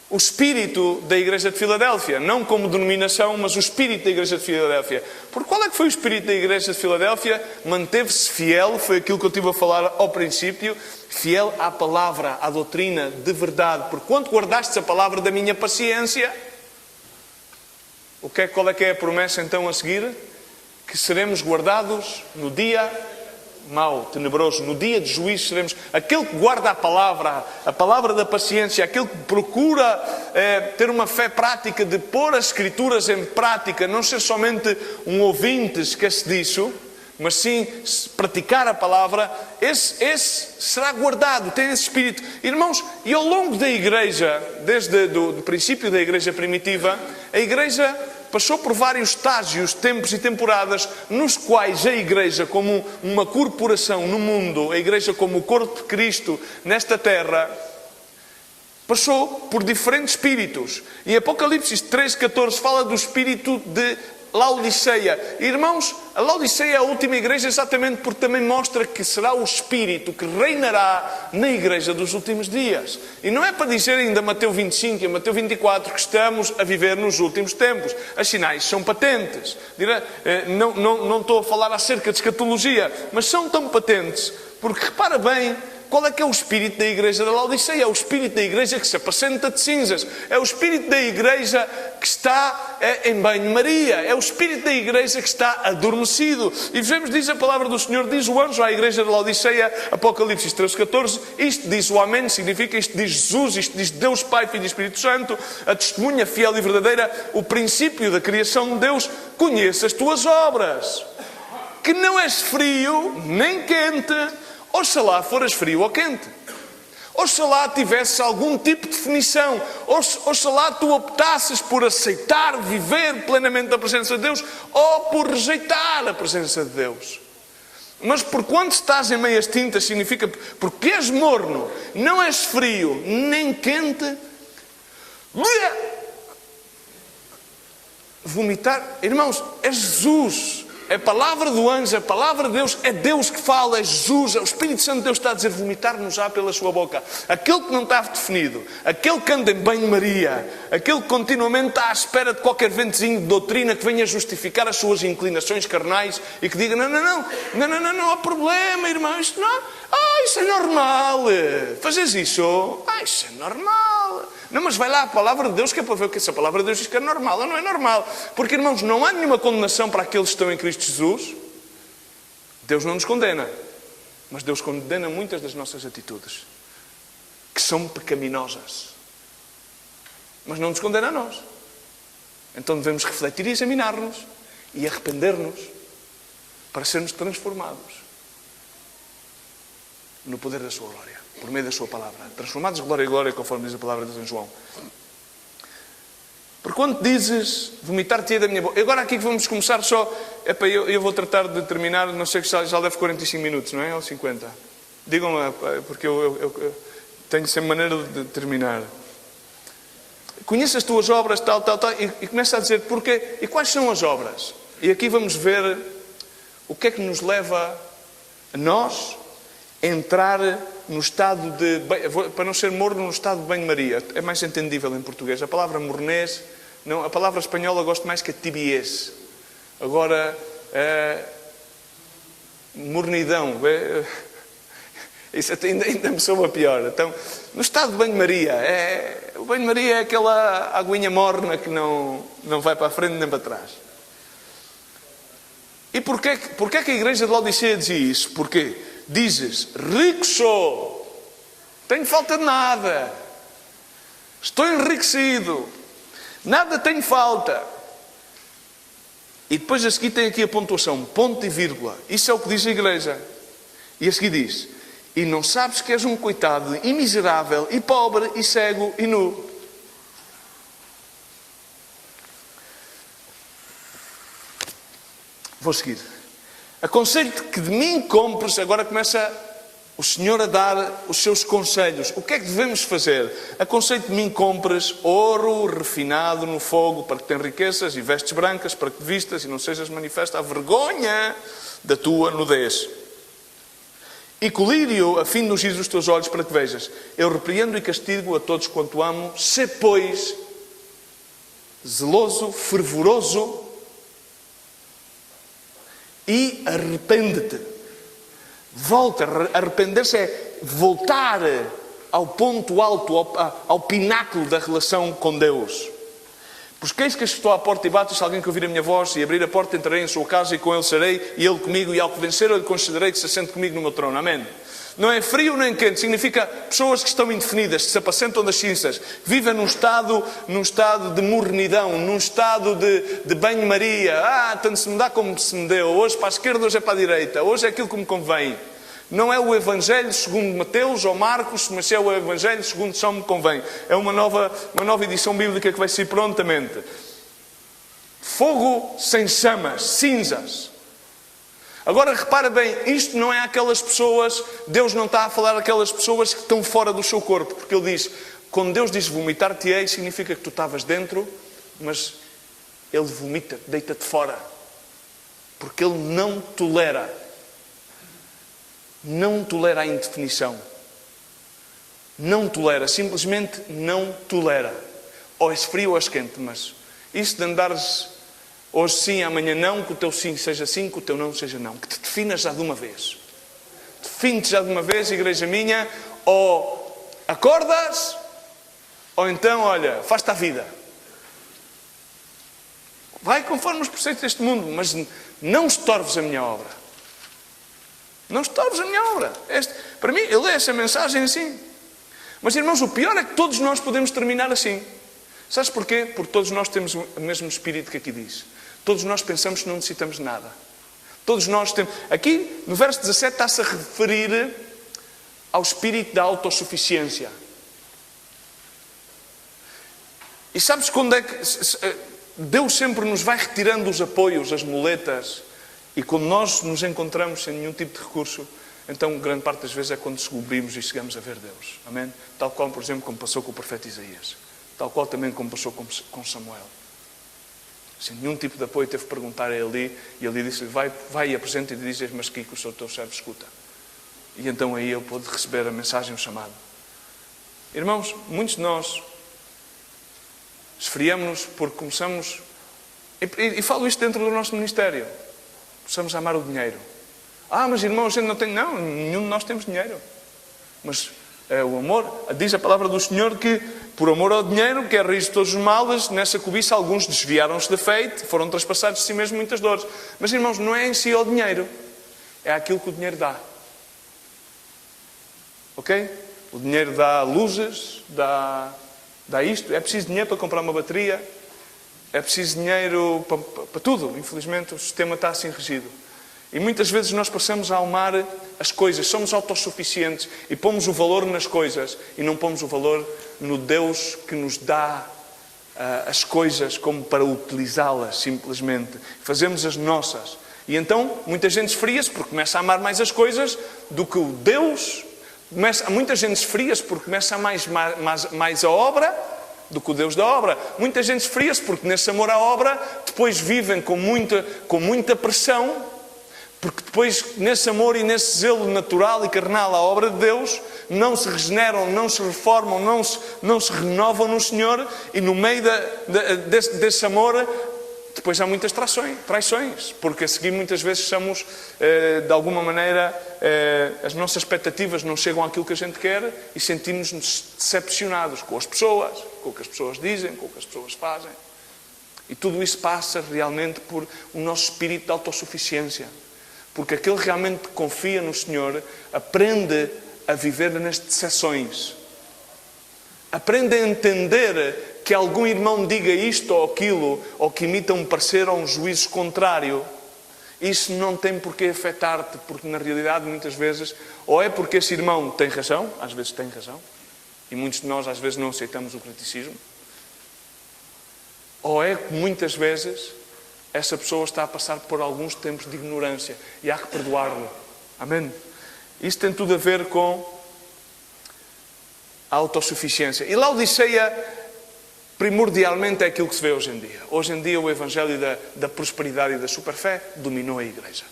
A: o espírito da igreja de Filadélfia, não como denominação, mas o espírito da igreja de Filadélfia. Porque qual é que foi o espírito da igreja de Filadélfia? Manteve-se fiel, foi aquilo que eu estive a falar ao princípio, fiel à palavra, à doutrina de verdade. Porque quando guardaste a palavra da minha paciência, qual é que é a promessa então a seguir? Que seremos guardados no dia mau, tenebroso, no dia de juízo seremos aquele que guarda a palavra da paciência, aquele que procura ter uma fé prática, de pôr as Escrituras em prática, não ser somente um ouvinte, esquece disso, mas sim praticar a palavra. Esse será guardado, tem esse espírito. Irmãos, e ao longo da igreja, desde o princípio da igreja primitiva, a igreja passou por vários estágios, tempos e temporadas, nos quais a igreja, como uma corporação no mundo, a igreja como o corpo de Cristo nesta terra, passou por diferentes espíritos. E Apocalipse 3:14 fala do espírito de Laodiceia. Irmãos, a Laodiceia é a última igreja exatamente porque também mostra que será o Espírito que reinará na igreja dos últimos dias. E não é para dizer ainda Mateus 25 e Mateus 24 que estamos a viver nos últimos tempos. As sinais são patentes. Não estou a falar acerca de escatologia, mas são tão patentes porque, repara bem, qual é que é o espírito da igreja da Laodiceia? É o espírito da igreja que se apacenta de cinzas. É o espírito da igreja que está em banho-maria. É o espírito da igreja que está adormecido. E vemos, diz a palavra do Senhor, diz o anjo à igreja da Laodiceia, Apocalipse 3:14, isto diz o Amém, significa isto diz Jesus, isto diz Deus Pai, Filho e Espírito Santo, a testemunha fiel e verdadeira, o princípio da criação de Deus, conheça as tuas obras, que não és frio nem quente. Oxalá foras frio ou quente. Oxalá tivesse algum tipo de definição. Oxalá tu optasses por aceitar, viver plenamente a presença de Deus ou por rejeitar a presença de Deus. Mas por quando estás em meias tintas, significa porque és morno, não és frio nem quente. Vomitar, irmãos, é Jesus. É a palavra do anjo, a palavra de Deus, é Deus que fala, é Jesus, é o Espírito Santo de Deus que está a dizer, vomitar-nos-á pela sua boca. Aquele que não está definido, aquele que anda em banho-maria, aquele que continuamente está à espera de qualquer ventozinho de doutrina que venha justificar as suas inclinações carnais e que diga, não há problema, irmão, isto é normal, fazes isso, isso é normal. Não, mas vai lá a palavra de Deus que é para ver o que essa palavra de Deus diz que é normal ou não é normal. Porque, irmãos, não há nenhuma condenação para aqueles que estão em Cristo Jesus. Deus não nos condena. Mas Deus condena muitas das nossas atitudes, que são pecaminosas. Mas não nos condena a nós. Então devemos refletir e examinar-nos e arrepender-nos para sermos transformados no poder da sua glória, por meio da sua palavra. Transformados de glória em glória, conforme diz a palavra de São João. Por quando dizes, vomitar-te-ei da minha boca. Agora aqui que vamos começar só... eu vou tratar de terminar, não sei que já leve 45 minutos, não é? Ou 50. Digam lá, porque eu tenho sempre maneira de terminar. Conheço as tuas obras, tal, e começa a dizer porquê. E quais são as obras? E aqui vamos ver O que é que nos leva a nós a entrar no estado de... Para não ser morno, no estado de banho-maria. É mais entendível em português. A palavra mornez, não, a palavra espanhola eu gosto mais que a tibiez. Agora, mornidão. Isso ainda me soa pior. Então, no estado de banho-maria. O banho-maria é aquela aguinha morna que não vai para a frente nem para trás. E porquê que a igreja de Laodiceia dizia isso? Porque dizes, rico sou, tenho falta de nada, estou enriquecido, nada tenho falta. E depois a seguir tem aqui a pontuação, ponto e vírgula. Isso é o que diz a igreja. E a seguir diz, e não sabes que és um coitado e miserável e pobre e cego e nu. Vou seguir. Aconselho-te que de mim compres, agora começa o Senhor a dar os seus conselhos. O que é que devemos fazer? Aconselho-te de mim compres ouro refinado no fogo, para que tenhas riquezas, e vestes brancas, para que te vistas e não sejas manifesta a vergonha da tua nudez. E colírio a fim de ungir os teus olhos, para que vejas. Eu repreendo e castigo a todos quanto amo. Sê, pois, zeloso, fervoroso, e arrepende-te. Volta. Arrepender-se é voltar ao ponto alto, ao pináculo da relação com Deus. Pois eis que estou à porta e bato, se alguém que ouvir a minha voz e abrir a porta, entrarei em sua casa e com ele serei, e ele comigo, e ao que vencer eu lhe concederei que se assente comigo no meu trono. Amém. Não é frio nem quente, significa pessoas que estão indefinidas, que se apacentam das cinzas, vivem num estado de mornidão, num estado de banho-maria. Tanto se me dá como se me deu, hoje para a esquerda, hoje é para a direita, hoje é aquilo que me convém. Não é o Evangelho segundo Mateus ou Marcos, mas é o Evangelho segundo São me convém. É uma nova edição bíblica que vai sair prontamente. Fogo sem chamas, cinzas. Agora repara bem, isto não é aquelas pessoas, Deus não está a falar daquelas pessoas que estão fora do seu corpo, porque Ele diz, quando Deus diz vomitar-te-ei, significa que tu estavas dentro, mas Ele vomita-te, deita-te fora, porque Ele não tolera a indefinição, não tolera, simplesmente não tolera, ou és frio ou és quente, mas isso de andares hoje sim, amanhã não, que o teu sim seja sim, que o teu não seja não. Que te definas já de uma vez. Define-te já de uma vez, igreja minha, ou acordas, ou então, olha, faz-te a vida. Vai conforme os preceitos deste mundo, mas não estorves a minha obra. Não estorves a minha obra. Para mim, eu leio essa mensagem assim. Mas, irmãos, o pior é que todos nós podemos terminar assim. Sabes porquê? Porque todos nós temos o mesmo espírito que aqui diz. Todos nós pensamos que não necessitamos de nada. Todos nós temos... Aqui, no verso 17, está-se a referir ao espírito da autossuficiência. E sabes quando é que... Deus sempre nos vai retirando os apoios, as muletas. E quando nós nos encontramos sem nenhum tipo de recurso, então, grande parte das vezes é quando descobrimos e chegamos a ver Deus. Amém? Tal qual, por exemplo, como passou com o profeta Isaías. Tal qual também como passou com Samuel. Sem nenhum tipo de apoio, teve que perguntar a Eli, e Eli disse-lhe, vai e apresenta e diz, mas que o seu teu servo escuta. E então aí ele pôde receber a mensagem, o chamado. Irmãos, muitos de nós esfriamos-nos porque começamos, e falo isto dentro do nosso ministério, começamos a amar o dinheiro. Mas irmãos, a gente não tem, não, nenhum de nós temos dinheiro. Mas o amor, diz a palavra do Senhor que por amor ao dinheiro, que é a raiz de todos os males, nessa cobiça alguns desviaram-se da fé e foram traspassados de si mesmo muitas dores. Mas irmãos, não é em si o dinheiro, é aquilo que o dinheiro dá. Ok? O dinheiro dá luzes, dá isto. É preciso dinheiro para comprar uma bateria, é preciso dinheiro para tudo. Infelizmente o sistema está assim regido. E muitas vezes nós passamos a amar as coisas, somos autossuficientes e pomos o valor nas coisas e não pomos o valor no Deus que nos dá as coisas como para utilizá-las simplesmente. Fazemos as nossas. E então muita gente esfria-se porque começa a amar mais as coisas do que o Deus. Muita gente esfria-se porque começa a mais a obra do que o Deus da obra. Muita gente esfria-se porque nesse amor à obra depois vivem com muita pressão Porque depois, nesse amor e nesse zelo natural e carnal à obra de Deus, não se regeneram, não se reformam, não se renovam no Senhor, e no meio desse amor, depois há muitas traições, porque a seguir muitas vezes somos, de alguma maneira, as nossas expectativas não chegam àquilo que a gente quer e sentimos-nos decepcionados com as pessoas, com o que as pessoas dizem, com o que as pessoas fazem. E tudo isso passa realmente por o nosso espírito de autossuficiência. Porque aquele que realmente confia no Senhor aprende a viver nas decepções. Aprende a entender que algum irmão diga isto ou aquilo, ou que imita um parecer ou um juízo contrário. Isso não tem por que afetar-te, porque na realidade muitas vezes, ou é porque esse irmão tem razão, às vezes tem razão, e muitos de nós às vezes não aceitamos o criticismo, ou é que muitas vezes essa pessoa está a passar por alguns tempos de ignorância e há que perdoá-lo. Amém? Isso tem tudo a ver com a autossuficiência. E Laodiceia, primordialmente, é aquilo que se vê hoje em dia. Hoje em dia o Evangelho da prosperidade e da superfé dominou a igreja.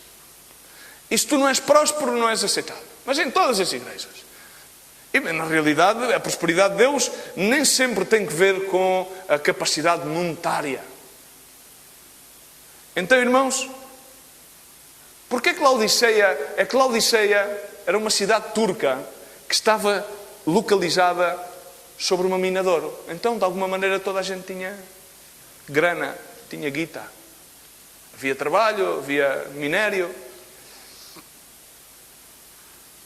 A: E se tu não és próspero, não és aceitado. Mas em todas as igrejas. E na realidade, a prosperidade de Deus nem sempre tem que ver com a capacidade monetária. Então, irmãos, porquê que Laodiceia? É que Laodiceia era uma cidade turca que estava localizada sobre uma mina de ouro. Então, de alguma maneira, toda a gente tinha grana, tinha guita. Havia trabalho, havia minério.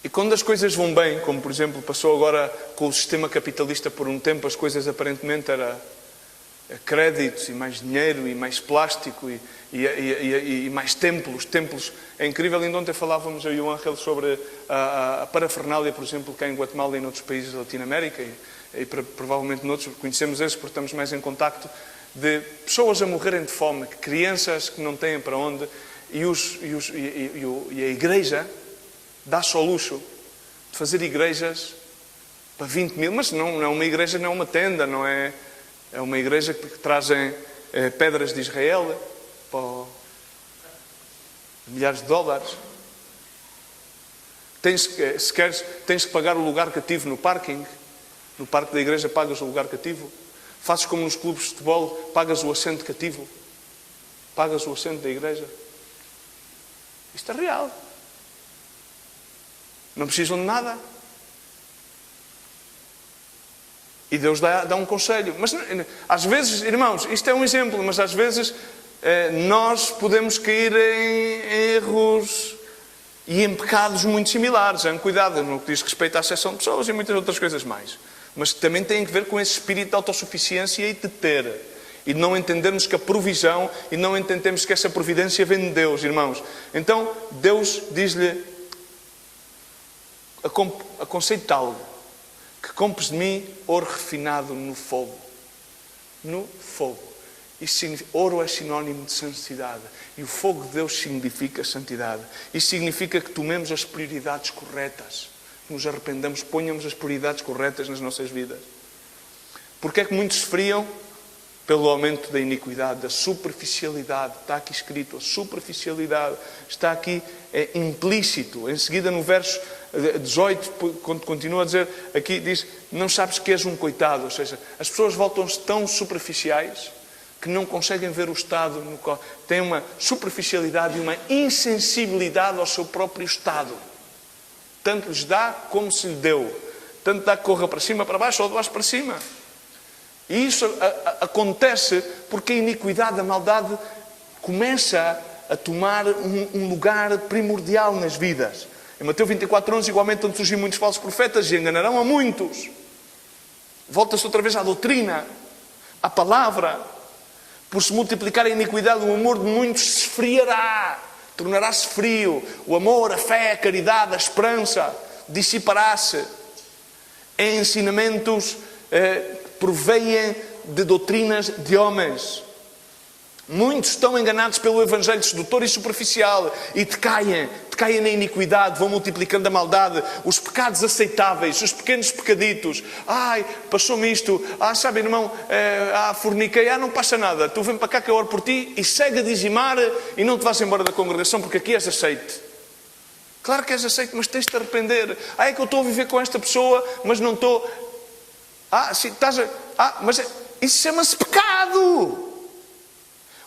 A: E quando as coisas vão bem, como por exemplo passou agora com o sistema capitalista por um tempo, as coisas aparentemente eram créditos e mais dinheiro e mais plástico e mais templos. É incrível, ainda ontem falávamos eu e o Ángel sobre a parafernália, por exemplo, cá em Guatemala e noutros países da Latinoamérica e provavelmente noutros, conhecemos esses porque estamos mais em contacto, de pessoas a morrerem de fome, crianças que não têm para onde, e a igreja dá-se ao luxo de fazer igrejas para 20 mil, mas não é uma igreja, não é uma tenda, não é... É uma igreja que trazem pedras de Israel por milhares de dólares. Se queres, tens que pagar o lugar cativo no parking. No parque da igreja pagas o lugar cativo. Fazes como nos clubes de futebol, pagas o assento cativo. Pagas o assento da igreja. Isto é real. Não precisam de nada. E Deus dá um conselho. Mas às vezes, irmãos, isto é um exemplo, mas às vezes nós podemos cair em erros e em pecados muito similares. Cuidado no que diz respeito à acessão de pessoas e muitas outras coisas mais. Mas que também têm a ver com esse espírito de autossuficiência e de ter. E de não entendermos que a provisão e não entendermos que essa providência vem de Deus, irmãos. Então, Deus diz-lhe, aconselho-te algo. Que compres de mim ouro refinado no fogo. No fogo. Isso significa, ouro é sinónimo de santidade. E o fogo de Deus significa santidade. Isso significa que tomemos as prioridades corretas. Que nos arrependamos, ponhamos as prioridades corretas nas nossas vidas. Porque é que muitos sofriam? Pelo aumento da iniquidade, da superficialidade. Está aqui escrito, a superficialidade. Está aqui implícito. Em seguida, no verso 18, quando continua a dizer, aqui diz, não sabes que és um coitado. Ou seja, as pessoas voltam-se tão superficiais que não conseguem ver o estado no qual têm uma superficialidade e uma insensibilidade ao seu próprio estado. Tanto lhes dá como se lhe deu. Tanto dá que corra para cima, para baixo ou de baixo para cima. E isso acontece porque a iniquidade, a maldade começa a tomar um lugar primordial nas vidas. Em Mateus 24:11, igualmente, onde surgem muitos falsos profetas e enganarão a muitos. Volta-se outra vez à doutrina, à palavra. Por se multiplicar a iniquidade, o amor de muitos se esfriará, tornará-se frio. O amor, a fé, a caridade, a esperança dissipará-se. Em ensinamentos provêm de doutrinas de homens. Muitos estão enganados pelo evangelho sedutor e superficial e decaem caem na iniquidade, vão multiplicando a maldade, os pecados aceitáveis, os pequenos pecaditos. Ai, passou-me isto. Sabe, irmão, forniquei. Não passa nada. Tu vem para cá que eu oro por ti e segue a dizimar e não te vás embora da congregação porque aqui és aceite. Claro que és aceite, mas tens de te arrepender. É que eu estou a viver com esta pessoa, mas não estou... sim, estás a... mas isso chama-se pecado.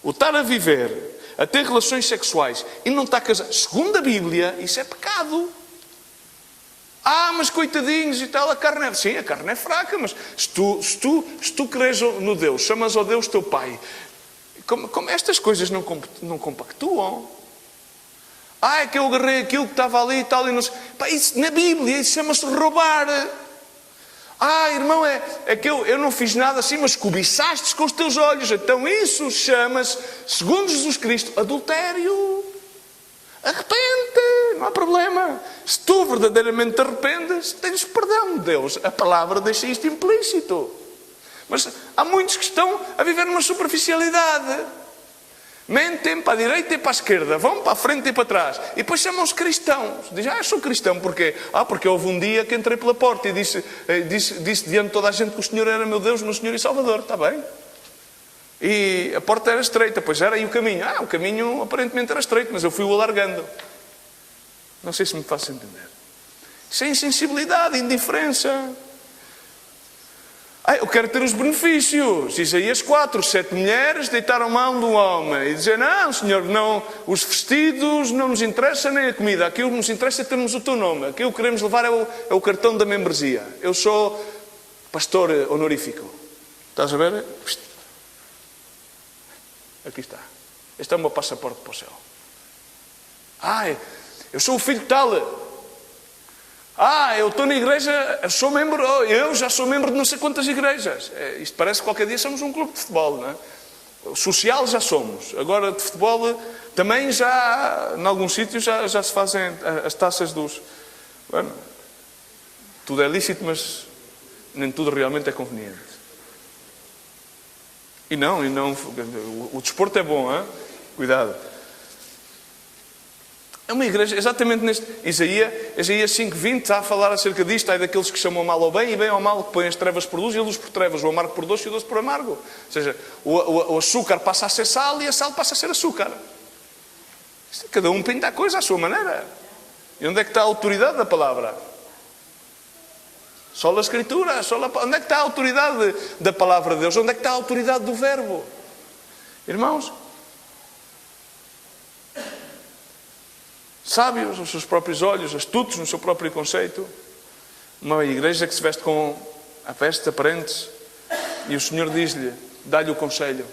A: O estar a viver, a ter relações sexuais e não estar casado, segundo a Bíblia, isso é pecado. Mas coitadinhos e tal, a carne é... Sim, a carne é fraca, mas se tu creres no Deus, chamas ao Deus teu Pai, como estas coisas não compactuam. É que eu agarrei aquilo que estava ali e tal, e não sei... isso na Bíblia, isso chama-se roubar. Irmão, é que eu não fiz nada assim, mas cobiçaste com os teus olhos. Então isso chama-se, segundo Jesus Cristo, adultério. Arrepende, não há problema. Se tu verdadeiramente te arrependes, tens perdão de Deus. A palavra deixa isto implícito. Mas há muitos que estão a viver numa superficialidade. Mentem para a direita e para a esquerda, vão para a frente e para trás. E depois chamam-se cristãos. Dizem, eu sou cristão, porquê? Porque houve um dia que entrei pela porta e disse diante de toda a gente que o Senhor era meu Deus, meu Senhor e Salvador. Está bem? E a porta era estreita, pois era, e o caminho? O caminho aparentemente era estreito, mas eu fui-o alargando. Não sei se me faço entender. Isso é insensibilidade, indiferença. Eu quero ter os benefícios. Isaías 4, 7 mulheres deitaram mão do homem e dizer, não, Senhor, não, os vestidos não nos interessa nem a comida. Aquilo que nos interessa é termos o teu nome. Aquilo que queremos levar é o cartão da membresia. Eu sou pastor honorífico. Estás a ver? Aqui está. Este é o meu passaporte para o céu. Eu sou o filho de tal. Eu estou na igreja, eu já sou membro de não sei quantas igrejas. Isto parece que qualquer dia somos um clube de futebol, não é? Social já somos. Agora de futebol também já, em alguns sítios, já se fazem as taças dos... Bueno, tudo é lícito, mas nem tudo realmente é conveniente. E não, o desporto é bom, hein? Cuidado. É uma igreja, exatamente neste... Isaías 5:20 está a falar acerca disto. Daqueles que chamam mal ao bem e bem ao mal, que põem as trevas por luz e a luz por trevas, o amargo por doce e o doce por amargo. Ou seja, o açúcar passa a ser sal e a sal passa a ser açúcar. Cada um pinta a coisa à sua maneira. E onde é que está a autoridade da palavra? Só a Escritura. Onde é que está a autoridade da palavra de Deus? Onde é que está a autoridade do verbo? Irmãos, sábios aos seus próprios olhos, astutos no seu próprio conceito, uma igreja que se veste com a vestes aparentes, e o Senhor diz-lhe, dá-lhe o conselho,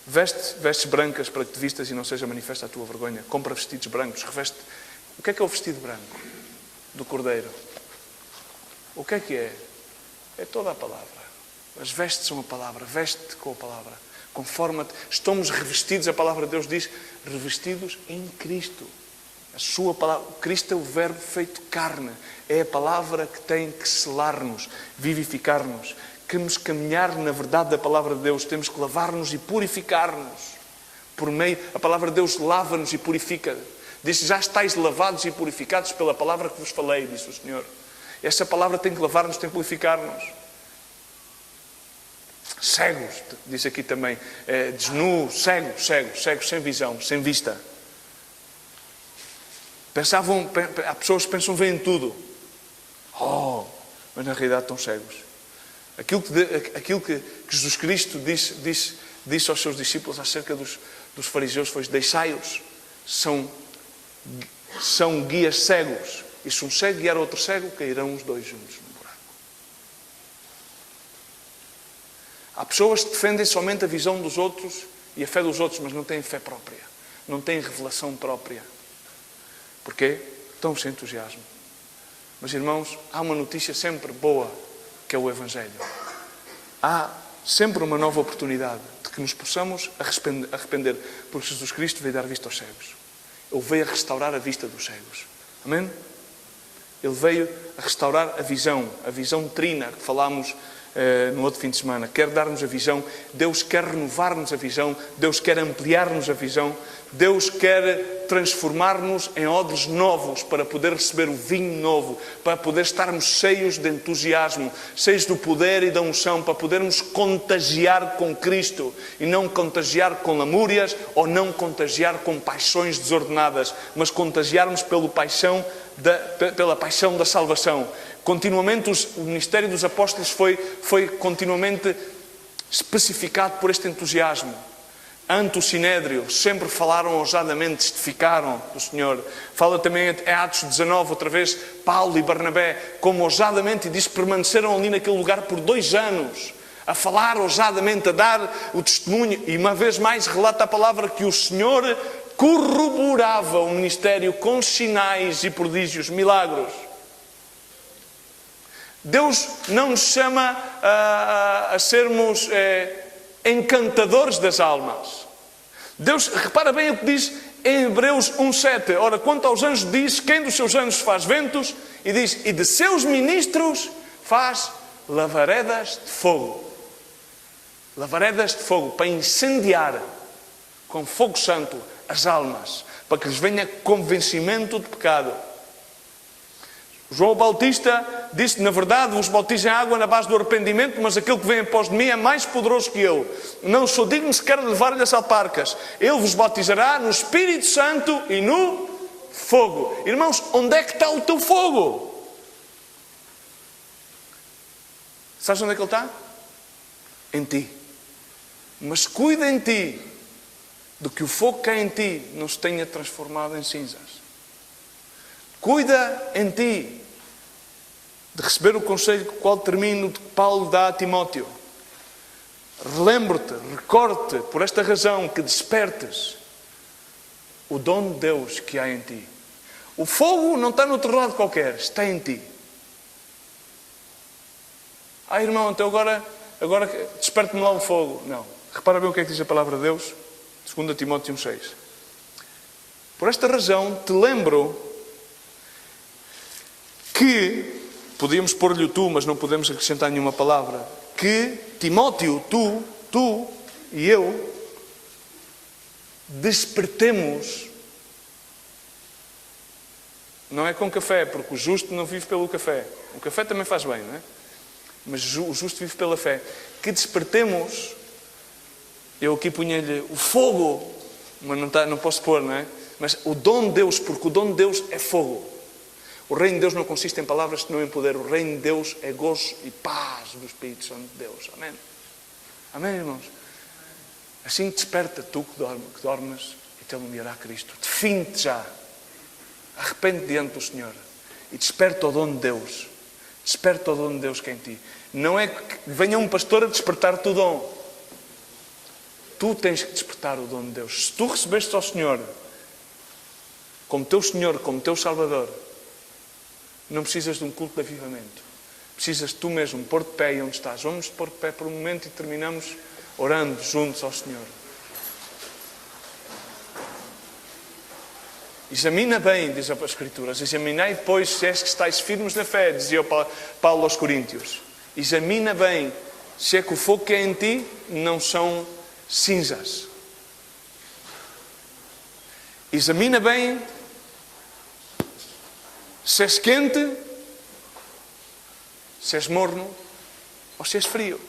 A: veste vestes brancas para que te vistas e não seja manifesta a tua vergonha, compra vestidos brancos, reveste. O que é o vestido branco do Cordeiro? O que é? É toda a palavra. As vestes são a palavra, veste-te com a palavra, conforma-te, estamos revestidos, a palavra de Deus diz, revestidos em Cristo. A sua palavra, Cristo é o verbo feito carne. É a palavra que tem que selar-nos, vivificar-nos. Queremos caminhar na verdade da palavra de Deus. Temos que lavar-nos e purificar-nos. Por meio, a palavra de Deus lava-nos e purifica. Diz, já estáis lavados e purificados pela palavra que vos falei, disse o Senhor. Essa palavra tem que lavar-nos, tem que purificar-nos. Cegos, diz aqui também. Desnu, cegos, sem visão, sem vista. Há pessoas que pensam veem tudo. Mas na realidade estão cegos. Aquilo que Jesus Cristo disse aos seus discípulos acerca dos fariseus foi: deixai-os, são guias cegos. E se um cego guiar outro cego, cairão os dois juntos no buraco. Há pessoas que defendem somente a visão dos outros e a fé dos outros, mas não têm fé própria. Não têm revelação própria. Porquê? Estão sem entusiasmo. Mas, irmãos, há uma notícia sempre boa, que é o Evangelho. Há sempre uma nova oportunidade de que nos possamos arrepender, porque Jesus Cristo veio dar vista aos cegos. Ele veio a restaurar a vista dos cegos. Amém? Ele veio a restaurar a visão trina que falámos no outro fim de semana. Quer dar-nos a visão. Deus quer renovar-nos a visão. Deus quer ampliar-nos a visão. Deus quer transformar-nos em odres novos para poder receber o vinho novo, para poder estarmos cheios de entusiasmo, cheios do poder e da unção, para podermos contagiar com Cristo e não contagiar com lamúrias ou não contagiar com paixões desordenadas, mas contagiarmos pela paixão da salvação. Continuamente o ministério dos apóstolos foi continuamente especificado por este entusiasmo. Ante o Sinédrio, sempre falaram ousadamente, testificaram do Senhor. Fala também em Atos 19, outra vez, Paulo e Barnabé, como ousadamente, e diz que permaneceram ali naquele lugar por 2 anos, a falar ousadamente, a dar o testemunho. E uma vez mais relata a palavra que o Senhor corroborava o ministério com sinais e prodígios, milagros. Deus não nos chama a sermos encantadores das almas. Deus, repara bem o que diz em Hebreus 1:7. Ora, quanto aos anjos diz, quem dos seus anjos faz ventos? E diz, e de seus ministros faz lavaredas de fogo. Lavaredas de fogo, para incendiar com fogo santo as almas, para que lhes venha convencimento de pecado. João Bautista disse, na verdade, vos bautizo em água na base do arrependimento, mas aquele que vem após de mim é mais poderoso que eu. Não sou digno sequer de levar-lhe as alparcas. Ele vos batizará no Espírito Santo e no fogo. Irmãos, onde é que está o teu fogo? Sabes onde é que ele está? Em ti. Mas cuida em ti de que o fogo que há em ti não se tenha transformado em cinzas. Cuida em ti de receber o conselho com o qual termino, de que Paulo dá a Timóteo. Relembro-te, recorde-te, por esta razão, que despertes o dom de Deus que há em ti. O fogo não está no outro lado qualquer, está em ti. Irmão, então agora desperte-me lá o fogo. Não. Repara bem o que é que diz a palavra de Deus, 2 Timóteo 1:6. Por esta razão, te lembro que, podíamos pôr-lhe o tu, mas não podemos acrescentar nenhuma palavra, que Timóteo, tu e eu, despertemos, não é com café, porque o justo não vive pelo café. O café também faz bem, não é? Mas o justo vive pela fé. Que despertemos, eu aqui punha-lhe o fogo, mas não posso pôr, não é? Mas o dom de Deus, porque o dom de Deus é fogo. O reino de Deus não consiste em palavras, senão em poder. O reino de Deus é gozo e paz do Espírito Santo de Deus. Amém? Amém, irmãos? Assim desperta tu que dormes e te iluminará Cristo. Define-te já. Arrepende diante do Senhor. E desperta o dom de Deus. Desperta o dom de Deus que é em ti. Não é que venha um pastor a despertar-te o dom. Tu tens que despertar o dom de Deus. Se tu recebeste ao Senhor como teu Senhor, como teu Salvador, não precisas de um culto de avivamento. Precisas tu mesmo pôr de pé aí onde estás. Vamos pôr de pé por um momento e terminamos orando juntos ao Senhor. Examina bem, diz as Escrituras. Examinai, pois, se és que estáis firmes na fé, dizia Paulo aos Coríntios. Examina bem se é que o fogo que é em ti não são cinzas. Examina bem se és quente, se és morno ou se és frio.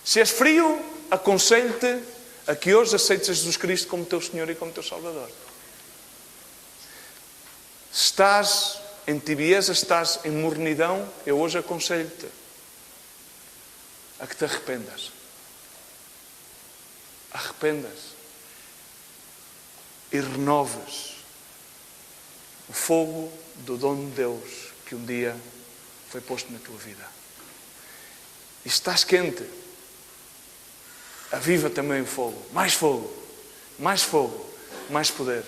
A: Se és frio, aconselho-te a que hoje aceites a Jesus Cristo como teu Senhor e como teu Salvador. Se estás em tibieza, estás em mornidão, eu hoje aconselho-te a que te arrependas. Arrependas e renoves o fogo do dom de Deus que um dia foi posto na tua vida. E se estás quente, aviva também o fogo. Mais fogo, mais fogo, mais poder.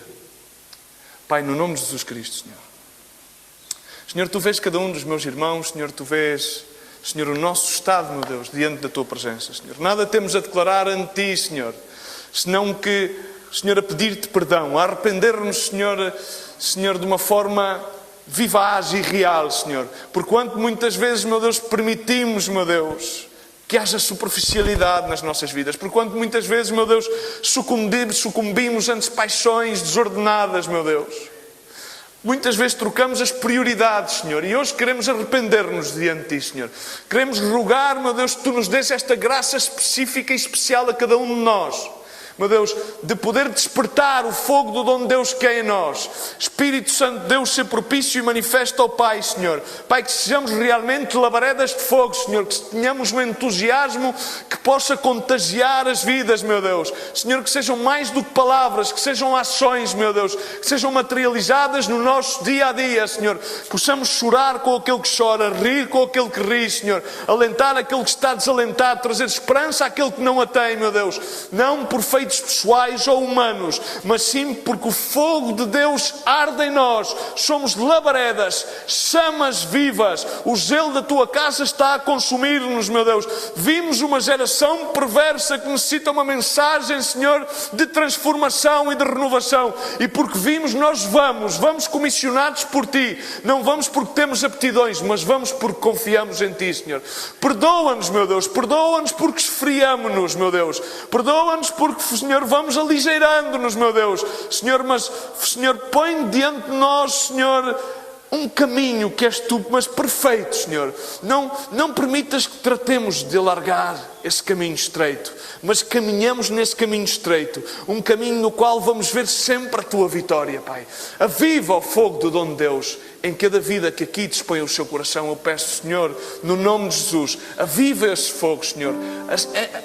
A: Pai, no nome de Jesus Cristo, Senhor. Senhor, Tu vês cada um dos meus irmãos, Senhor, Tu vês, Senhor, o nosso estado, meu Deus, diante da Tua presença, Senhor. Nada temos a declarar ante Ti, Senhor, senão que, Senhor, a pedir-Te perdão, a arrepender-nos, Senhor, de uma forma vivaz e real, Senhor. Porquanto muitas vezes, meu Deus, permitimos, meu Deus, que haja superficialidade nas nossas vidas. Porquanto muitas vezes, meu Deus, sucumbimos ante paixões desordenadas, meu Deus. Muitas vezes trocamos as prioridades, Senhor, e hoje queremos arrepender-nos diante de Ti, Senhor. Queremos rogar, meu Deus, que Tu nos dês esta graça específica e especial a cada um de nós. Meu Deus, de poder despertar o fogo do dom de Deus que é em nós. Espírito Santo de Deus, ser propício e manifesta ao Pai, Senhor. Pai, que sejamos realmente labaredas de fogo, Senhor. Que tenhamos um entusiasmo que possa contagiar as vidas, meu Deus. Senhor, que sejam mais do que palavras, que sejam ações, meu Deus. Que sejam materializadas no nosso dia a dia, Senhor. Possamos chorar com aquele que chora, rir com aquele que ri, Senhor. Alentar aquele que está desalentado, trazer esperança àquele que não a tem, meu Deus. Não por feitos pessoais ou humanos, mas sim porque o fogo de Deus arde em nós. Somos labaredas, chamas vivas. O zelo da Tua casa está a consumir-nos, meu Deus. Vimos uma geração perversa que necessita uma mensagem, Senhor, de transformação e de renovação. E porque vimos, nós vamos comissionados por Ti. Não vamos porque temos aptidões, mas vamos porque confiamos em Ti, Senhor. Perdoa-nos, meu Deus. Perdoa-nos porque esfriamo-nos, meu Deus. Perdoa-nos porque, Senhor, vamos aligeirando-nos, meu Deus. Senhor, mas, Senhor, põe diante de nós, Senhor, um caminho que és Tu, mas perfeito, Senhor. Não permitas que tratemos de alargar esse caminho estreito, mas caminhamos nesse caminho estreito. Um caminho no qual vamos ver sempre a Tua vitória, Pai. Aviva o fogo do dom de Deus em cada vida que aqui dispõe o seu coração. Eu peço, Senhor, no nome de Jesus, aviva esse fogo, Senhor.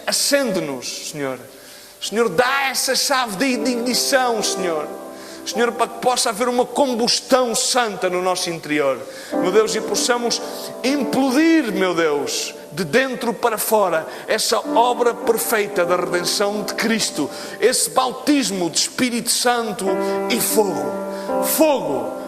A: Acende-nos, Senhor. Senhor, dá essa chave de ignição, Senhor. Senhor, para que possa haver uma combustão santa no nosso interior, meu Deus, e possamos implodir, meu Deus, de dentro para fora, essa obra perfeita da redenção de Cristo, esse bautismo de Espírito Santo e fogo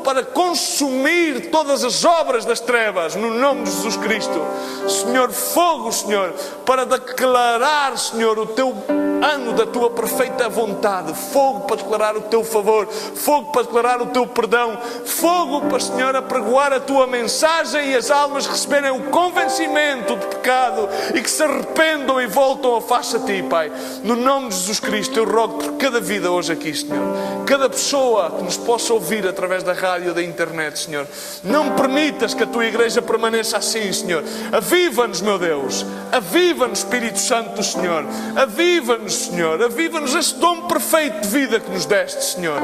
A: para consumir todas as obras das trevas, no nome de Jesus Cristo. Senhor, fogo, Senhor, para declarar, Senhor, o Teu ano da Tua perfeita vontade. Fogo para declarar o Teu favor. Fogo para declarar o Teu perdão. Fogo para, Senhor, apregoar a Tua mensagem e as almas receberem o convencimento de pecado e que se arrependam e voltam a face a Ti, Pai. No nome de Jesus Cristo, eu rogo por cada vida hoje aqui, Senhor. Cada pessoa que nos possa ouvir através da rádio ou da internet, Senhor. Não permitas que a Tua igreja permaneça assim, Senhor. Aviva-nos, meu Deus. Aviva-nos, Espírito Santo do Senhor. Aviva-nos, Senhor. Aviva-nos esse dom perfeito de vida que nos deste, Senhor.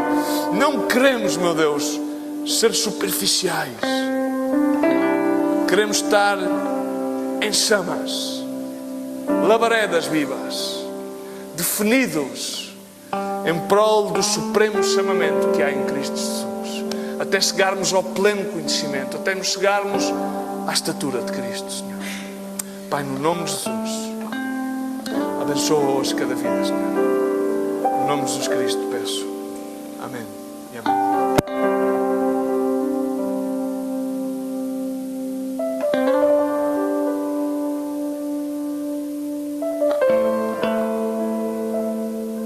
A: Não queremos, meu Deus, ser superficiais. Queremos estar em chamas, labaredas vivas, definidos em prol do supremo chamamento que há em Cristo Jesus, até chegarmos ao pleno conhecimento, até nos chegarmos à estatura de Cristo, Senhor. Pai, no nome de Jesus, abençoa hoje cada vida, Senhor. No nome de Jesus Cristo peço. Amém.